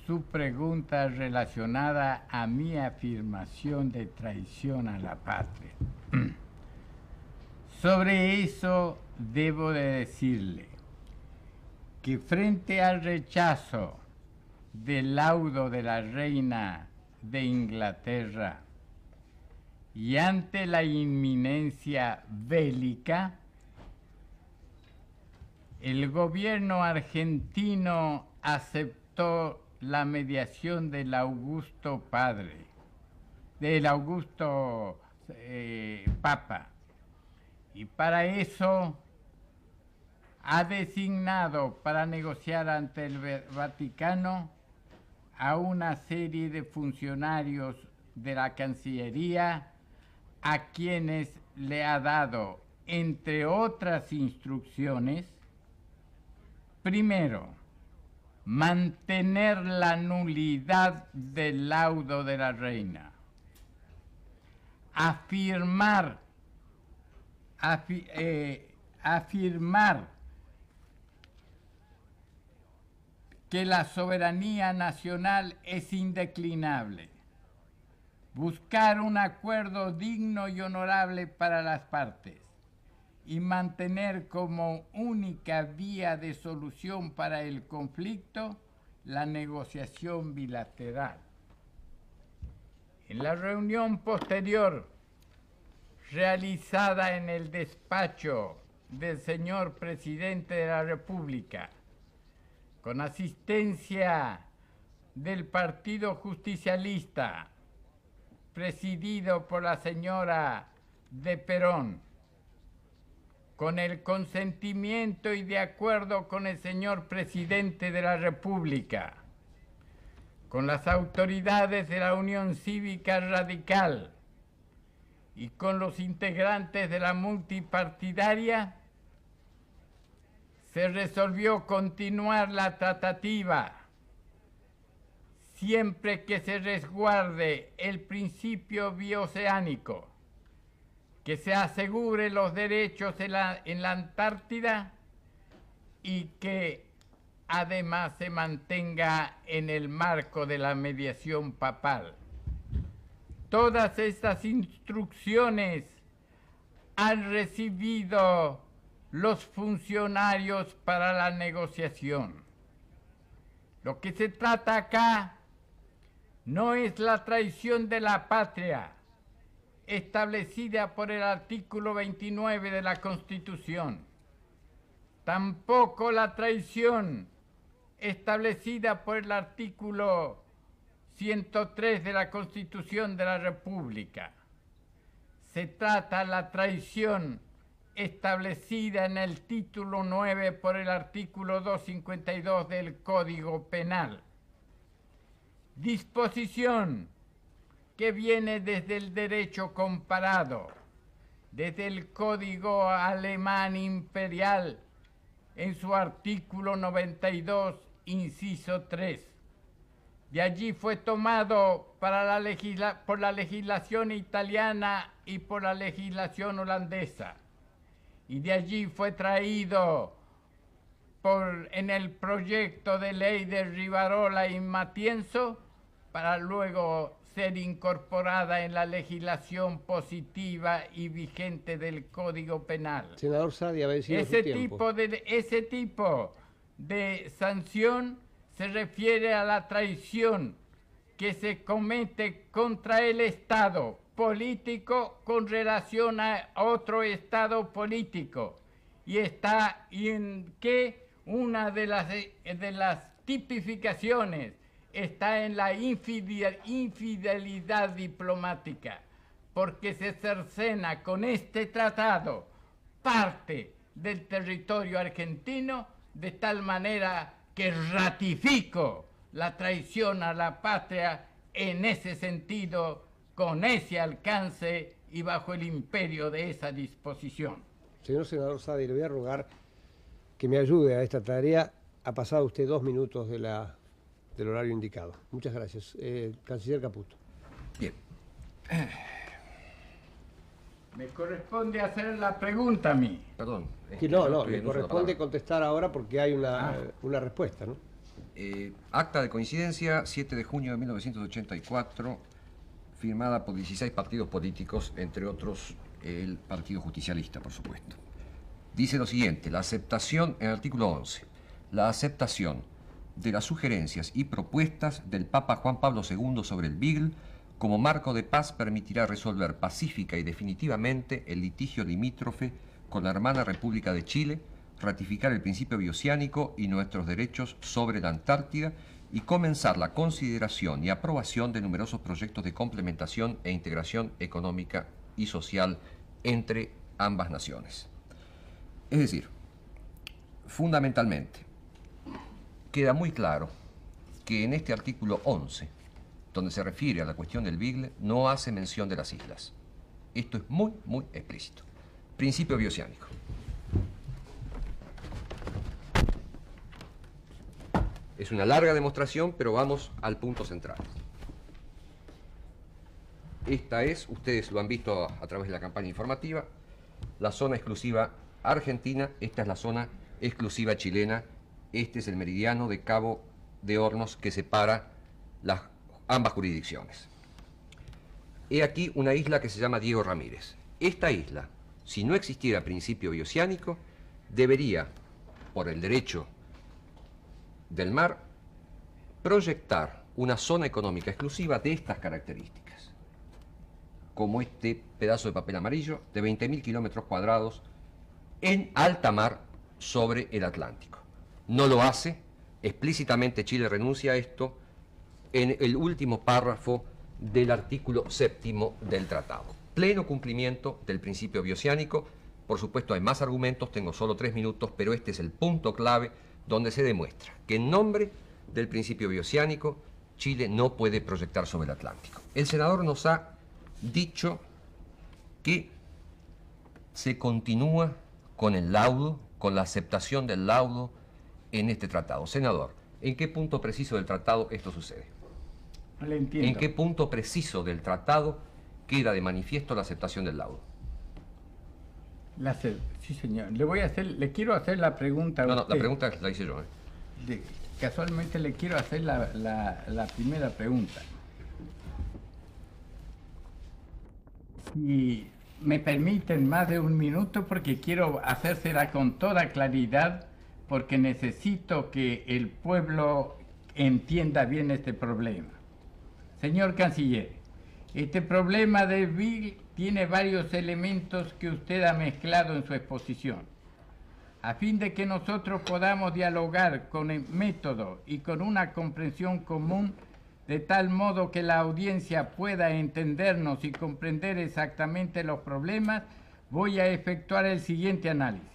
su pregunta relacionada a mi afirmación de traición a la patria. Sobre eso debo de decirle que frente al rechazo del laudo de la reina de Inglaterra y ante la inminencia bélica, el gobierno argentino aceptó la mediación del augusto padre, del augusto papa, y para eso ha designado para negociar ante el Vaticano a una serie de funcionarios de la Cancillería a quienes le ha dado, entre otras instrucciones, primero, mantener la nulidad del laudo de la reina, afirmar que la soberanía nacional es indeclinable, buscar un acuerdo digno y honorable para las partes y mantener como única vía de solución para el conflicto la negociación bilateral. En la reunión posterior, realizada en el despacho del señor presidente de la República, con asistencia del Partido Justicialista, presidido por la señora de Perón, con el consentimiento y de acuerdo con el señor presidente de la República, con las autoridades de la Unión Cívica Radical y con los integrantes de la multipartidaria, se resolvió continuar la tratativa siempre que se resguarde el principio bioceánico, que se asegure los derechos en la Antártida y que además se mantenga en el marco de la mediación papal. Todas estas instrucciones han recibido los funcionarios para la negociación. Lo que se trata acá no es la traición de la patria, establecida por el artículo 29 de la Constitución, tampoco la traición establecida por el artículo 103 de la Constitución de la República. Se trata de la traición establecida en el título 9 por el artículo 252 del Código Penal. Disposición que viene desde el derecho comparado, desde el Código Alemán Imperial, en su artículo 92, inciso 3. De allí fue tomado por la legislación italiana y por la legislación holandesa. Y de allí fue traído en el proyecto de ley de Rivarola y Matienzo para luego ser incorporada en la legislación positiva y vigente del Código Penal. Senador Saadi, ha vencido su tiempo. Ese tipo de sanción se refiere a la traición que se comete contra el Estado político con relación a otro Estado político, y está en que una de las tipificaciones está en la infidelidad diplomática, porque se cercena con este tratado parte del territorio argentino, de tal manera que ratifico la traición a la patria en ese sentido, con ese alcance y bajo el imperio de esa disposición. Señor senador Saadi, le voy a rogar que me ayude a esta tarea. Ha pasado usted 2 minutos del horario indicado. Muchas gracias. Canciller Caputo. Bien. Me corresponde hacer la pregunta a mí. Perdón. Que yo no, estoy le en uso de la corresponde palabra. contestar ahora porque hay una respuesta, ¿no? Acta de coincidencia, 7 de junio de 1984, firmada por 16 partidos políticos, entre otros el Partido Justicialista, por supuesto. Dice lo siguiente: la aceptación, en el artículo 11, la aceptación de las sugerencias y propuestas del Papa Juan Pablo II sobre el Beagle como marco de paz permitirá resolver pacífica y definitivamente el litigio limítrofe con la hermana República de Chile, ratificar el principio bioceánico y nuestros derechos sobre la Antártida y comenzar la consideración y aprobación de numerosos proyectos de complementación e integración económica y social entre ambas naciones. Es decir, fundamentalmente, queda muy claro que en este artículo 11, donde se refiere a la cuestión del Beagle, no hace mención de las islas. Esto es muy, muy explícito. Principio bioceánico. Es una larga demostración, pero vamos al punto central. Esta es, ustedes lo han visto a través de la campaña informativa, la zona exclusiva argentina, esta es la zona exclusiva chilena, este es el meridiano de Cabo de Hornos que separa ambas jurisdicciones. He aquí una isla que se llama Diego Ramírez. Esta isla, si no existiera principio bioceánico, debería, por el derecho del mar, proyectar una zona económica exclusiva de estas características, como este pedazo de papel amarillo de 20.000 kilómetros cuadrados en alta mar sobre el Atlántico. No lo hace, explícitamente Chile renuncia a esto en el último párrafo del artículo 7º del tratado. Pleno cumplimiento del principio bioceánico. Por supuesto hay más argumentos, tengo solo 3 minutos, pero este es el punto clave donde se demuestra que en nombre del principio bioceánico Chile no puede proyectar sobre el Atlántico. El senador nos ha dicho que se continúa con el laudo, con la aceptación del laudo en este tratado. Senador, ¿en qué punto preciso del tratado esto sucede? No le entiendo. ¿En qué punto preciso del tratado queda de manifiesto la aceptación del laudo? Sí, señor. Le quiero hacer la pregunta a No, usted. la pregunta la hice yo. Casualmente le quiero hacer la primera pregunta. Y me permiten más de 1 minuto porque quiero hacérsela con toda claridad, porque necesito que el pueblo entienda bien este problema. Señor Canciller, este problema de Beagle tiene varios elementos que usted ha mezclado en su exposición. A fin de que nosotros podamos dialogar con el método y con una comprensión común, de tal modo que la audiencia pueda entendernos y comprender exactamente los problemas, voy a efectuar el siguiente análisis.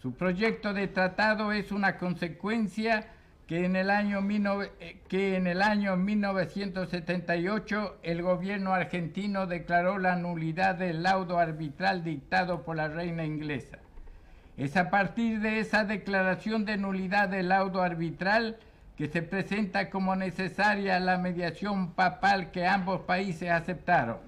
Su proyecto de tratado es una consecuencia que en el año 1978 el gobierno argentino declaró la nulidad del laudo arbitral dictado por la reina inglesa. Es a partir de esa declaración de nulidad del laudo arbitral que se presenta como necesaria la mediación papal que ambos países aceptaron.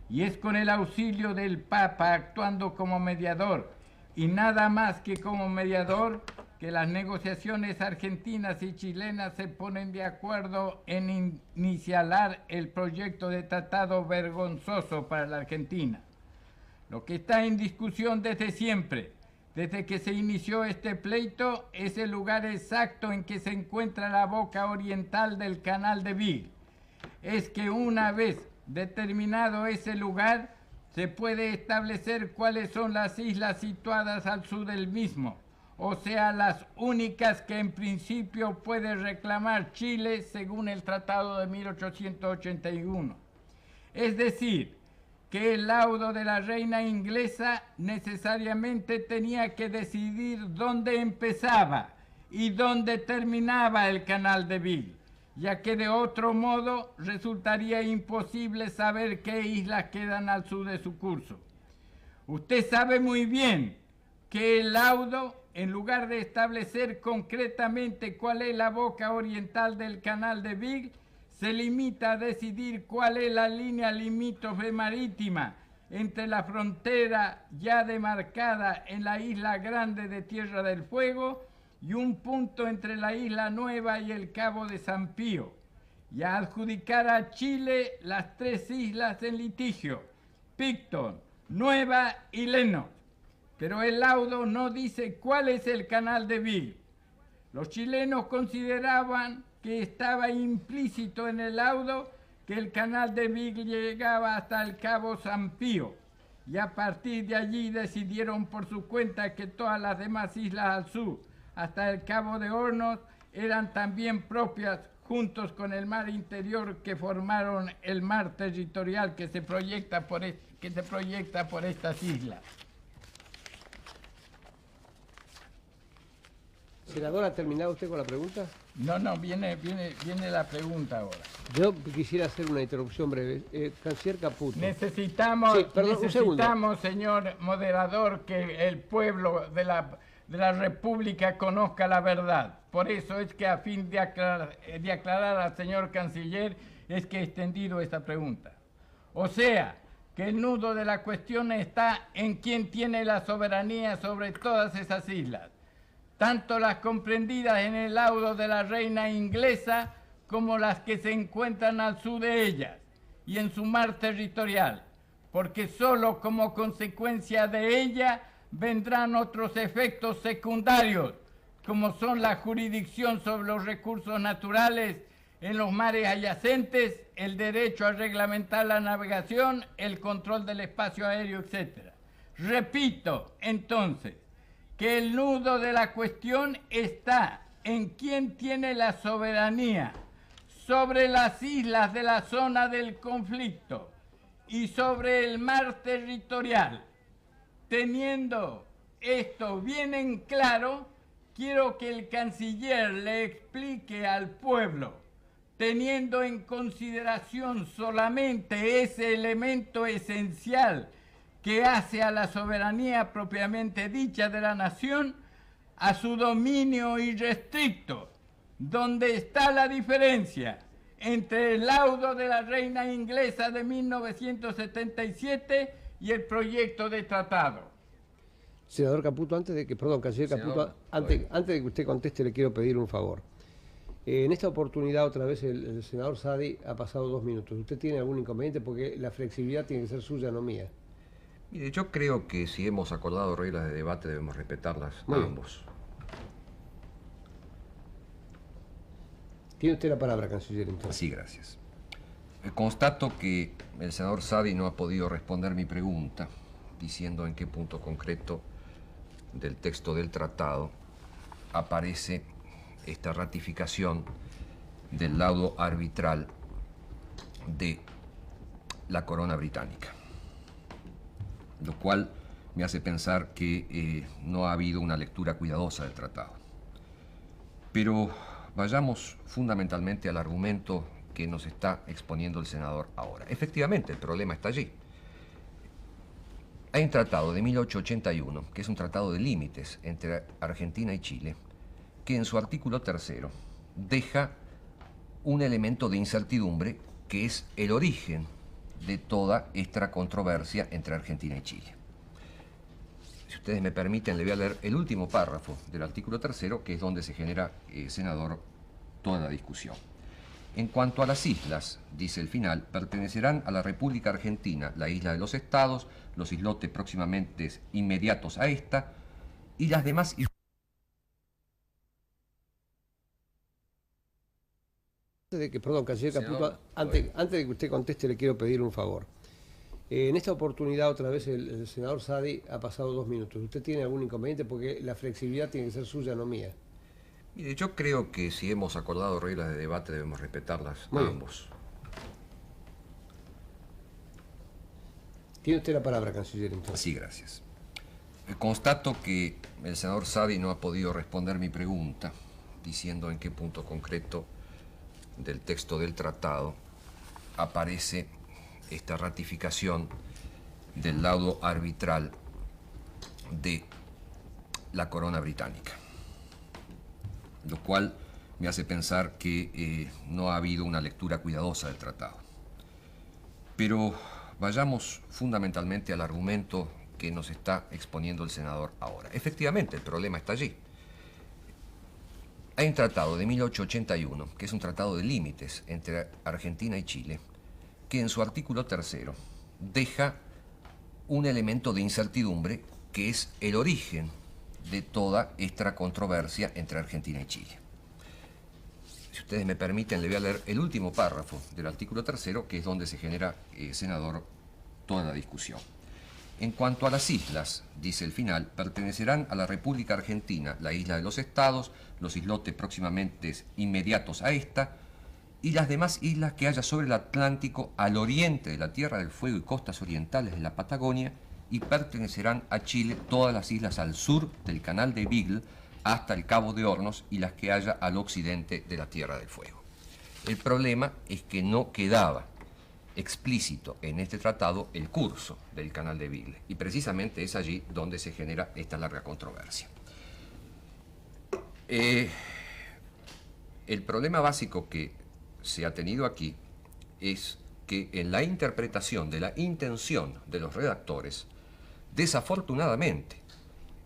Y es con el auxilio del Papa actuando como mediador, y nada más que como mediador, que las negociaciones argentinas y chilenas se ponen de acuerdo en iniciar el proyecto de tratado vergonzoso para la Argentina. Lo que está en discusión desde siempre, desde que se inició este pleito, es el lugar exacto en que se encuentra la boca oriental del canal de Beagle. Es que una vez determinado ese lugar, se puede establecer cuáles son las islas situadas al sur del mismo, o sea, las únicas que en principio puede reclamar Chile según el Tratado de 1881. Es decir, que el laudo de la reina inglesa necesariamente tenía que decidir dónde empezaba y dónde terminaba el canal de Beagle, ya que de otro modo resultaría imposible saber qué islas quedan al sur de su curso. Usted sabe muy bien que el laudo, en lugar de establecer concretamente cuál es la boca oriental del canal de Beagle, se limita a decidir cuál es la línea limítrofe marítima entre la frontera ya demarcada en la isla Grande de Tierra del Fuego y un punto entre la isla Nueva y el Cabo de San Pío, y a adjudicar a Chile las 3 islas en litigio, Picton, Nueva y Lennox. Pero el laudo no dice cuál es el canal de Beagle. Los chilenos consideraban que estaba implícito en el laudo que el canal de Beagle llegaba hasta el Cabo San Pío, y a partir de allí decidieron por su cuenta que todas las demás islas al sur, hasta el Cabo de Hornos, eran también propias, juntos con el mar interior que formaron el mar territorial que se proyecta por estas islas. Senador, ¿ha terminado usted con la pregunta? No, viene la pregunta ahora. Yo quisiera hacer una interrupción breve. Canciller Caputo. Necesitamos, Sí, perdón, un segundo. señor moderador, que el pueblo de la República conozca la verdad. Por eso es que a fin de aclarar al señor canciller es que he extendido esta pregunta. O sea, que el nudo de la cuestión está en quién tiene la soberanía sobre todas esas islas, tanto las comprendidas en el laudo de la reina inglesa como las que se encuentran al sur de ellas y en su mar territorial, porque solo como consecuencia de ella vendrán otros efectos secundarios, como son la jurisdicción sobre los recursos naturales en los mares adyacentes, el derecho a reglamentar la navegación, el control del espacio aéreo, etc. Repito, entonces, que el nudo de la cuestión está en quién tiene la soberanía sobre las islas de la zona del conflicto y sobre el mar territorial. Teniendo esto bien en claro, quiero que el canciller le explique al pueblo, teniendo en consideración solamente ese elemento esencial que hace a la soberanía propiamente dicha de la nación, a su dominio irrestricto, donde está la diferencia entre el laudo de la reina inglesa de 1977 y el proyecto de tratado. Senador Caputo, canciller Caputo, antes de que usted conteste, le quiero pedir un favor. En esta oportunidad, otra vez, el senador Saadi ha pasado 2 minutos. ¿Usted tiene algún inconveniente? Porque la flexibilidad tiene que ser suya, no mía. Mire, yo creo que si hemos acordado reglas de debate debemos respetarlas ambos. Tiene usted la palabra, canciller, entonces. Sí, gracias. Constato que el senador Saadi no ha podido responder mi pregunta, diciendo en qué punto concreto del texto del tratado aparece esta ratificación del laudo arbitral de la corona británica, lo cual me hace pensar que no ha habido una lectura cuidadosa del tratado. Pero vayamos fundamentalmente al argumento que nos está exponiendo el senador ahora. Efectivamente, el problema está allí. Hay un tratado de 1881, que es un tratado de límites entre Argentina y Chile, que en su artículo 3 deja un elemento de incertidumbre que es el origen de toda esta controversia entre Argentina y Chile. Si ustedes me permiten, le voy a leer el último párrafo del artículo 3, que es donde se genera, senador, toda la discusión. En cuanto a las islas, dice el final, pertenecerán a la República Argentina, la isla de los estados, los islotes próximamente inmediatos a esta y las demás islas. Canciller Caputo, antes de que usted conteste, le quiero pedir un favor. En esta oportunidad, otra vez, el senador Saadi ha pasado 2 minutos. ¿Usted tiene algún inconveniente? Porque la flexibilidad tiene que ser suya, no mía. Mire, yo creo que si hemos acordado reglas de debate debemos respetarlas ambos. Tiene usted la palabra, canciller, entonces. Sí, gracias. Constato que el senador Saadi no ha podido responder mi pregunta, diciendo en qué punto concreto del texto del tratado aparece esta ratificación del laudo arbitral de la corona británica, lo cual me hace pensar que no ha habido una lectura cuidadosa del tratado. Pero vayamos fundamentalmente al argumento que nos está exponiendo el senador ahora. Efectivamente, el problema está allí. Hay un tratado de 1881, que es un tratado de límites entre Argentina y Chile, que en su artículo 3 deja un elemento de incertidumbre que es el origen de toda esta controversia entre Argentina y Chile. Si ustedes me permiten, le voy a leer el último párrafo del artículo 3, que es donde se genera, senador, toda la discusión. En cuanto a las islas, dice el final, pertenecerán a la República Argentina, la isla de los Estados, los islotes próximamente inmediatos a esta, y las demás islas que haya sobre el Atlántico al oriente de la Tierra del Fuego y costas orientales de la Patagonia, y pertenecerán a Chile todas las islas al sur del Canal de Beagle hasta el Cabo de Hornos y las que haya al occidente de la Tierra del Fuego. El problema es que no quedaba explícito en este tratado el curso del Canal de Beagle, y precisamente es allí donde se genera esta larga controversia. El problema básico que se ha tenido aquí es que en la interpretación de la intención de los redactores, desafortunadamente,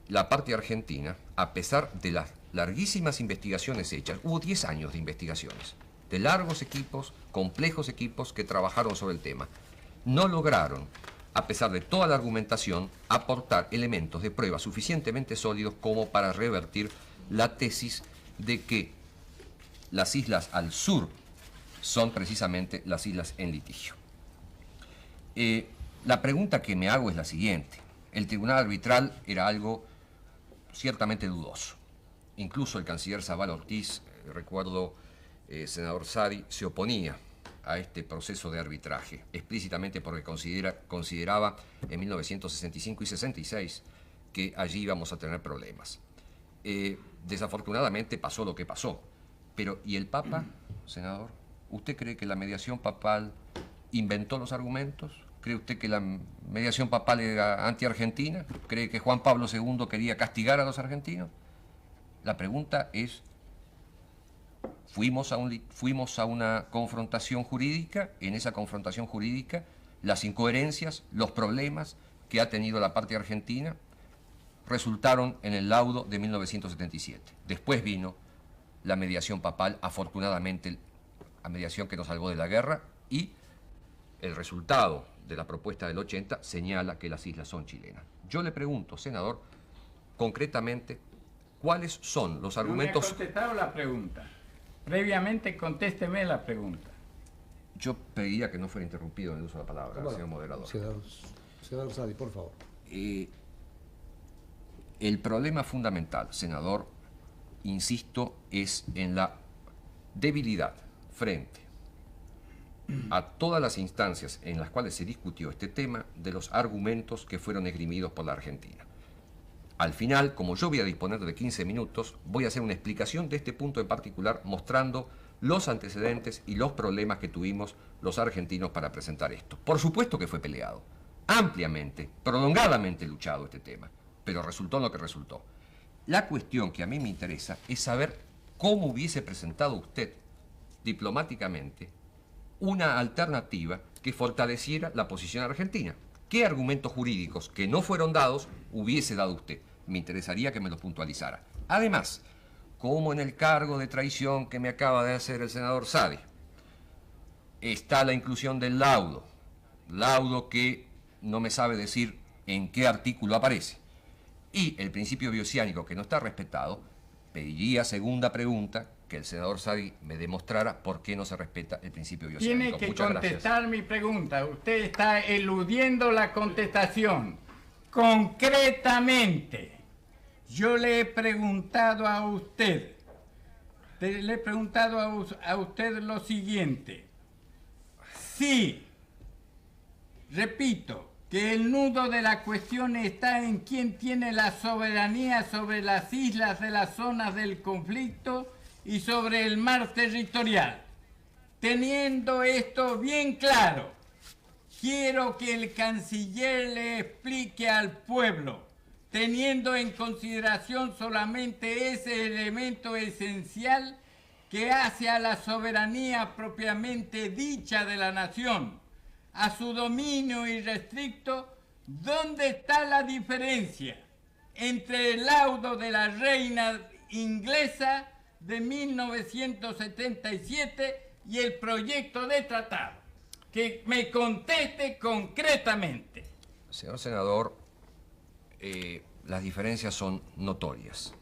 la parte argentina, a pesar de las larguísimas investigaciones hechas, hubo 10 años de investigaciones, de largos equipos, complejos equipos que trabajaron sobre el tema, no lograron, a pesar de toda la argumentación, aportar elementos de prueba suficientemente sólidos como para revertir la tesis de que las islas al sur son precisamente las islas en litigio. La pregunta que me hago es la siguiente. El tribunal arbitral era algo ciertamente dudoso. Incluso el canciller Zavala Ortiz, recuerdo, senador Saadi, se oponía a este proceso de arbitraje, explícitamente porque consideraba en 1965 y 66 que allí íbamos a tener problemas. Desafortunadamente pasó lo que pasó. Pero, ¿y el Papa, senador? ¿Usted cree que la mediación papal inventó los argumentos? ¿Cree usted que la mediación papal era anti-argentina? ¿Cree que Juan Pablo II quería castigar a los argentinos? La pregunta es, fuimos a una confrontación jurídica. En esa confrontación jurídica, las incoherencias, los problemas que ha tenido la parte argentina resultaron en el laudo de 1977. Después vino la mediación papal, afortunadamente, la mediación que nos salvó de la guerra, y el resultado de la propuesta del 80 señala que las islas son chilenas. Yo le pregunto, senador, concretamente, ¿cuáles son los argumentos? No me ha contestado la pregunta. Previamente contésteme la pregunta. Yo pediría que no fuera interrumpido en el uso de la palabra, señor moderador. Senador Saadi, por favor. El problema fundamental, senador, insisto, es en la debilidad frente a todas las instancias en las cuales se discutió este tema de los argumentos que fueron esgrimidos por la Argentina. Al final, como yo voy a disponer de 15 minutos, voy a hacer una explicación de este punto en particular, mostrando los antecedentes y los problemas que tuvimos los argentinos para presentar esto. Por supuesto que fue peleado, ampliamente, prolongadamente luchado este tema, pero resultó lo que resultó. La cuestión que a mí me interesa es saber cómo hubiese presentado usted diplomáticamente una alternativa que fortaleciera la posición argentina. ¿Qué argumentos jurídicos que no fueron dados hubiese dado usted? Me interesaría que me lo puntualizara. Además, como en el cargo de traición que me acaba de hacer el senador Saadi, está la inclusión del laudo que no me sabe decir en qué artículo aparece, y el principio bioceánico que no está respetado, pediría, segunda pregunta, que el senador Saadi me demostrara por qué no se respeta el principio bioceánico. Tiene que Muchas contestar gracias. mi pregunta. Usted está eludiendo la contestación. Concretamente, yo le he preguntado a usted, a usted lo siguiente. Si, repito, que el nudo de la cuestión está en quién tiene la soberanía sobre las islas de las zonas del conflicto y sobre el mar territorial. Teniendo esto bien claro, quiero que el canciller le explique al pueblo, teniendo en consideración solamente ese elemento esencial que hace a la soberanía propiamente dicha de la nación, a su dominio irrestricto, ¿dónde está la diferencia entre el laudo de la reina inglesa de 1977 y el proyecto de tratado? Que me conteste concretamente. Señor senador, las diferencias son notorias.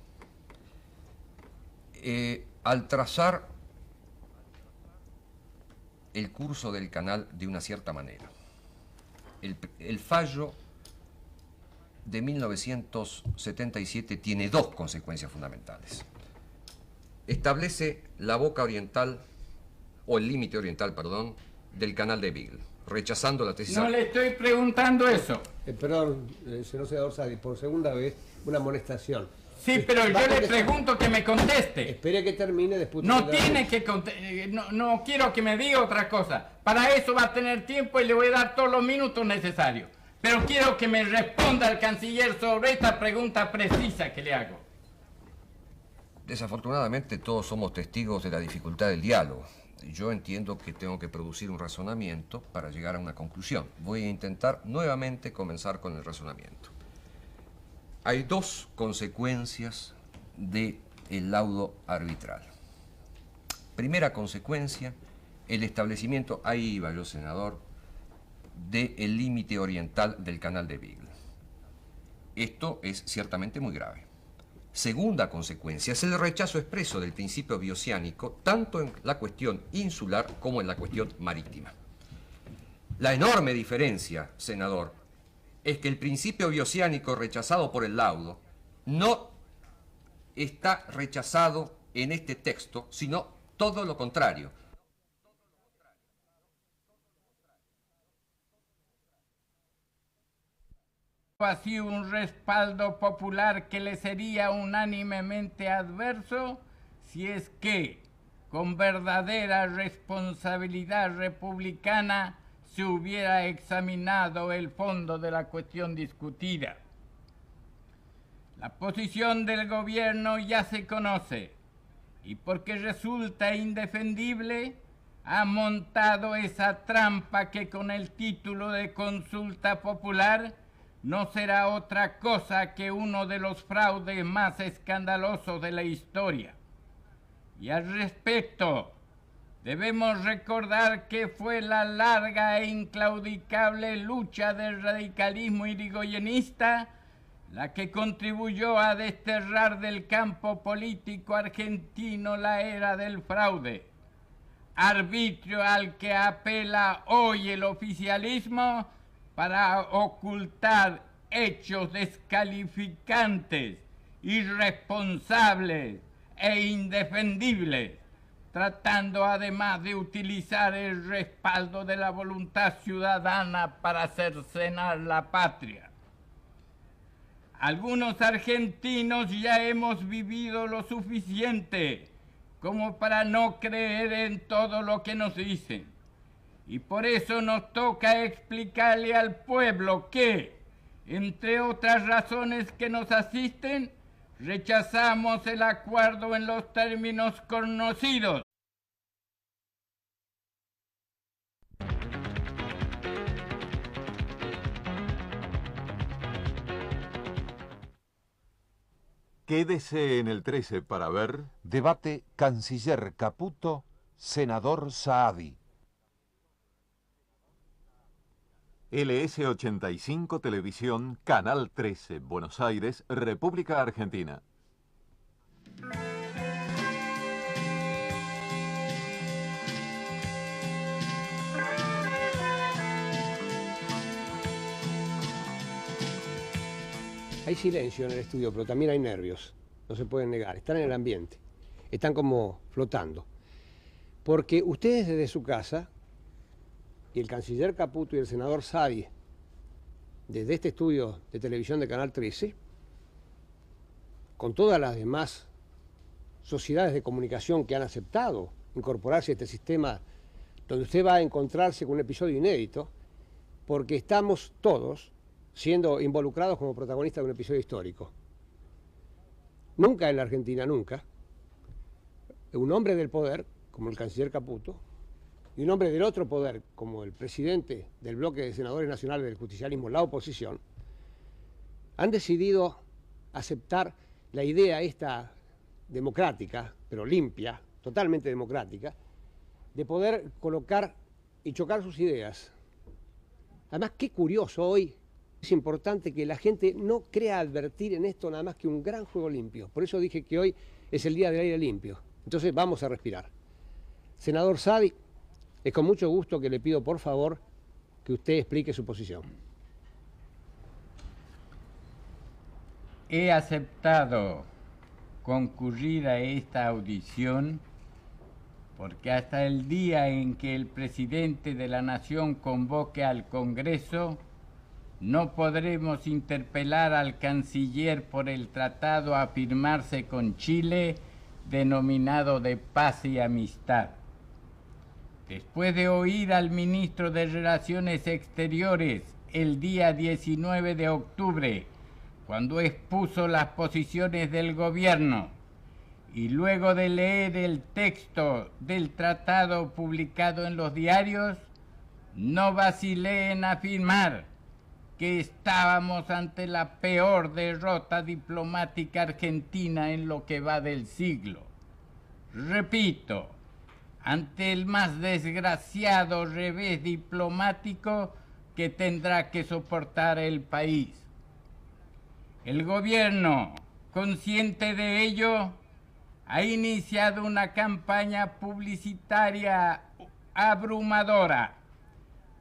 Al trazar el curso del canal de una cierta manera, el fallo de 1977 tiene dos consecuencias fundamentales. Establece la boca oriental, o el límite oriental, perdón, del canal de Beagle, rechazando la tesis... No le estoy preguntando eso. Perdón, señor senador Saadi, por segunda vez, una amonestación. Sí, pero yo le pregunto que me conteste. Espere que termine después. No tiene que no quiero que me diga otra cosa. Para eso va a tener tiempo y le voy a dar todos los minutos necesarios. Pero quiero que me responda el canciller sobre esta pregunta precisa que le hago. Desafortunadamente todos somos testigos de la dificultad del diálogo. Yo entiendo que tengo que producir un razonamiento para llegar a una conclusión. Voy a intentar nuevamente comenzar con el razonamiento. Hay dos consecuencias del laudo arbitral. Primera consecuencia, el establecimiento, ahí iba yo, senador, del límite oriental del canal de Beagle. Esto es ciertamente muy grave. Segunda consecuencia es el rechazo expreso del principio bioceánico, tanto en la cuestión insular como en la cuestión marítima. La enorme diferencia, senador, es que el principio bioceánico rechazado por el laudo no está rechazado en este texto, sino todo lo contrario. Así un respaldo popular que le sería unánimemente adverso si es que, con verdadera responsabilidad republicana, se hubiera examinado el fondo de la cuestión discutida. La posición del gobierno ya se conoce y porque resulta indefendible, ha montado esa trampa que con el título de consulta popular no será otra cosa que uno de los fraudes más escandalosos de la historia. Y al respecto, debemos recordar que fue la larga e inclaudicable lucha del radicalismo irigoyenista la que contribuyó a desterrar del campo político argentino la era del fraude, arbitrio al que apela hoy el oficialismo para ocultar hechos descalificantes, irresponsables e indefendibles, tratando además de utilizar el respaldo de la voluntad ciudadana para cercenar la patria. Algunos argentinos ya hemos vivido lo suficiente como para no creer en todo lo que nos dicen. Y por eso nos toca explicarle al pueblo que, entre otras razones que nos asisten, rechazamos el acuerdo en los términos conocidos. Quédese en el 13 para ver... Debate Canciller Caputo, Senador Saadi. LS85 Televisión, Canal 13, Buenos Aires, República Argentina. Hay silencio en el estudio, pero también hay nervios. No se pueden negar. Están en el ambiente. Están como flotando. Porque ustedes desde su casa, y el canciller Caputo y el senador Saadi, desde este estudio de televisión de Canal 13, con todas las demás sociedades de comunicación que han aceptado incorporarse a este sistema, donde usted va a encontrarse con un episodio inédito, porque estamos todos siendo involucrados como protagonistas de un episodio histórico. Nunca en la Argentina, nunca, un hombre del poder, como el canciller Caputo, y un hombre del otro poder, como el presidente del bloque de senadores nacionales del justicialismo, la oposición, han decidido aceptar la idea esta democrática, pero limpia, totalmente democrática, de poder colocar y chocar sus ideas. Además, qué curioso hoy, es importante que la gente no crea advertir en esto nada más que un gran juego limpio. Por eso dije que hoy es el día del aire limpio. Entonces vamos a respirar. Senador Saadi, es con mucho gusto que le pido por favor que usted explique su posición. He aceptado concurrir a esta audición porque hasta el día en que el presidente de la Nación convoque al Congreso, no podremos interpelar al canciller por el tratado a firmarse con Chile, denominado de paz y amistad. Después de oír al ministro de Relaciones Exteriores el día 19 de octubre, cuando expuso las posiciones del gobierno, y luego de leer el texto del tratado publicado en los diarios, no vacilé en afirmar que estábamos ante la peor derrota diplomática argentina en lo que va del siglo. Repito, ante el más desgraciado revés diplomático que tendrá que soportar el país. El gobierno, consciente de ello, ha iniciado una campaña publicitaria abrumadora,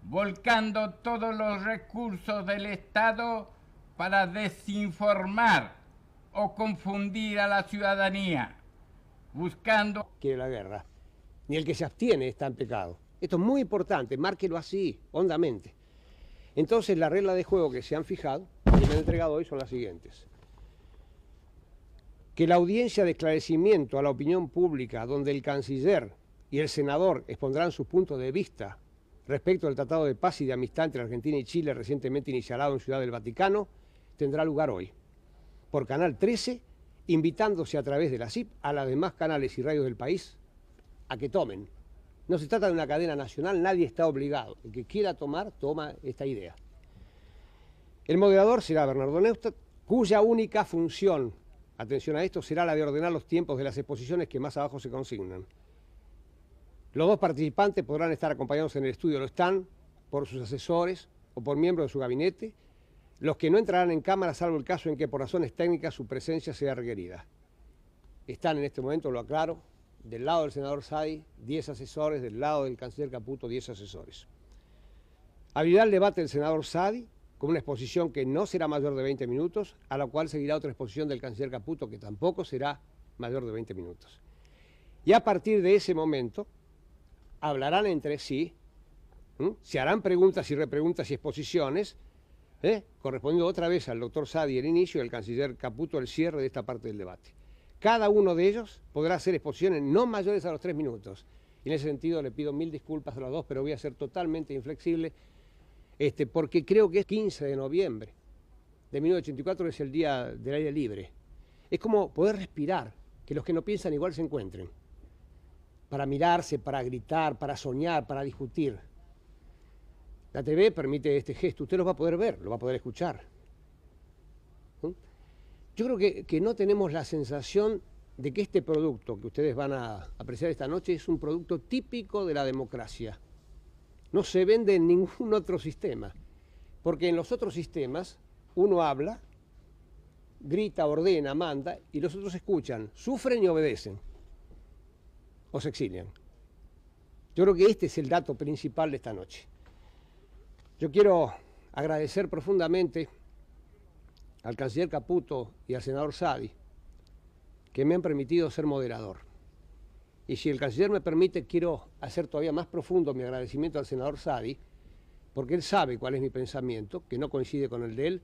volcando todos los recursos del Estado para desinformar o confundir a la ciudadanía, buscando... Quiere la guerra. Ni el que se abstiene está en pecado. Esto es muy importante, márquelo así, hondamente. Entonces, la regla de juego que se han fijado y me han entregado hoy son las siguientes. Que la audiencia de esclarecimiento a la opinión pública, donde el canciller y el senador expondrán sus puntos de vista respecto al Tratado de Paz y de Amistad entre Argentina y Chile recientemente iniciado en Ciudad del Vaticano, tendrá lugar hoy, por Canal 13, invitándose a través de la CIP a los demás canales y radios del país a que tomen. No se trata de una cadena nacional, nadie está obligado. El que quiera tomar, toma esta idea. El moderador será Bernardo Neustadt, cuya única función, atención a esto, será la de ordenar los tiempos de las exposiciones que más abajo se consignan. Los dos participantes podrán estar acompañados en el estudio, lo están, por sus asesores o por miembros de su gabinete, los que no entrarán en cámara salvo el caso en que por razones técnicas su presencia sea requerida. Están en este momento, lo aclaro, del lado del senador Saadi, 10 asesores, del lado del canciller Caputo, 10 asesores. Abrirá el debate del senador Saadi con una exposición que no será mayor de 20 minutos, a la cual seguirá otra exposición del canciller Caputo que tampoco será mayor de 20 minutos. Y a partir de ese momento hablarán entre sí, se harán preguntas y repreguntas y exposiciones, correspondiendo otra vez al doctor Saadi el inicio y al canciller Caputo el cierre de esta parte del debate. Cada uno de ellos podrá hacer exposiciones no mayores a los 3 minutos. Y en ese sentido le pido 1000 disculpas a los dos, pero voy a ser totalmente inflexible, porque creo que es 15 de noviembre de 1984, es el día del aire libre. Es como poder respirar, que los que no piensan igual se encuentren, para mirarse, para gritar, para soñar, para discutir. La TV permite este gesto, usted lo va a poder ver, lo va a poder escuchar. Yo creo que no tenemos la sensación de que este producto que ustedes van a apreciar esta noche es un producto típico de la democracia. No se vende en ningún otro sistema, porque en los otros sistemas uno habla, grita, ordena, manda, y los otros escuchan, sufren y obedecen, o se exilian. Yo creo que este es el dato principal de esta noche. Yo quiero agradecer profundamente al canciller Caputo y al senador Saadi, que me han permitido ser moderador. Y si el canciller me permite, quiero hacer todavía más profundo mi agradecimiento al senador Saadi, porque él sabe cuál es mi pensamiento, que no coincide con el de él,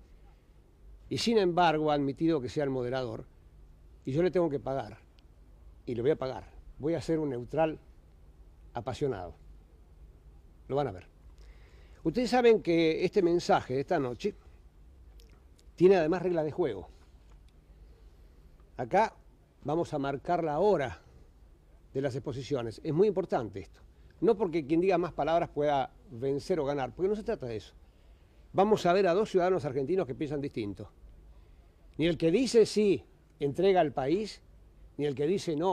y sin embargo ha admitido que sea el moderador, y yo le tengo que pagar, y le voy a pagar. Voy a ser un neutral apasionado. Lo van a ver. Ustedes saben que este mensaje de esta noche tiene además regla de juego. Acá vamos a marcar la hora de las exposiciones. Es muy importante esto. No porque quien diga más palabras pueda vencer o ganar, porque no se trata de eso. Vamos a ver a dos ciudadanos argentinos que piensan distinto. Ni el que dice sí entrega al país, ni el que dice no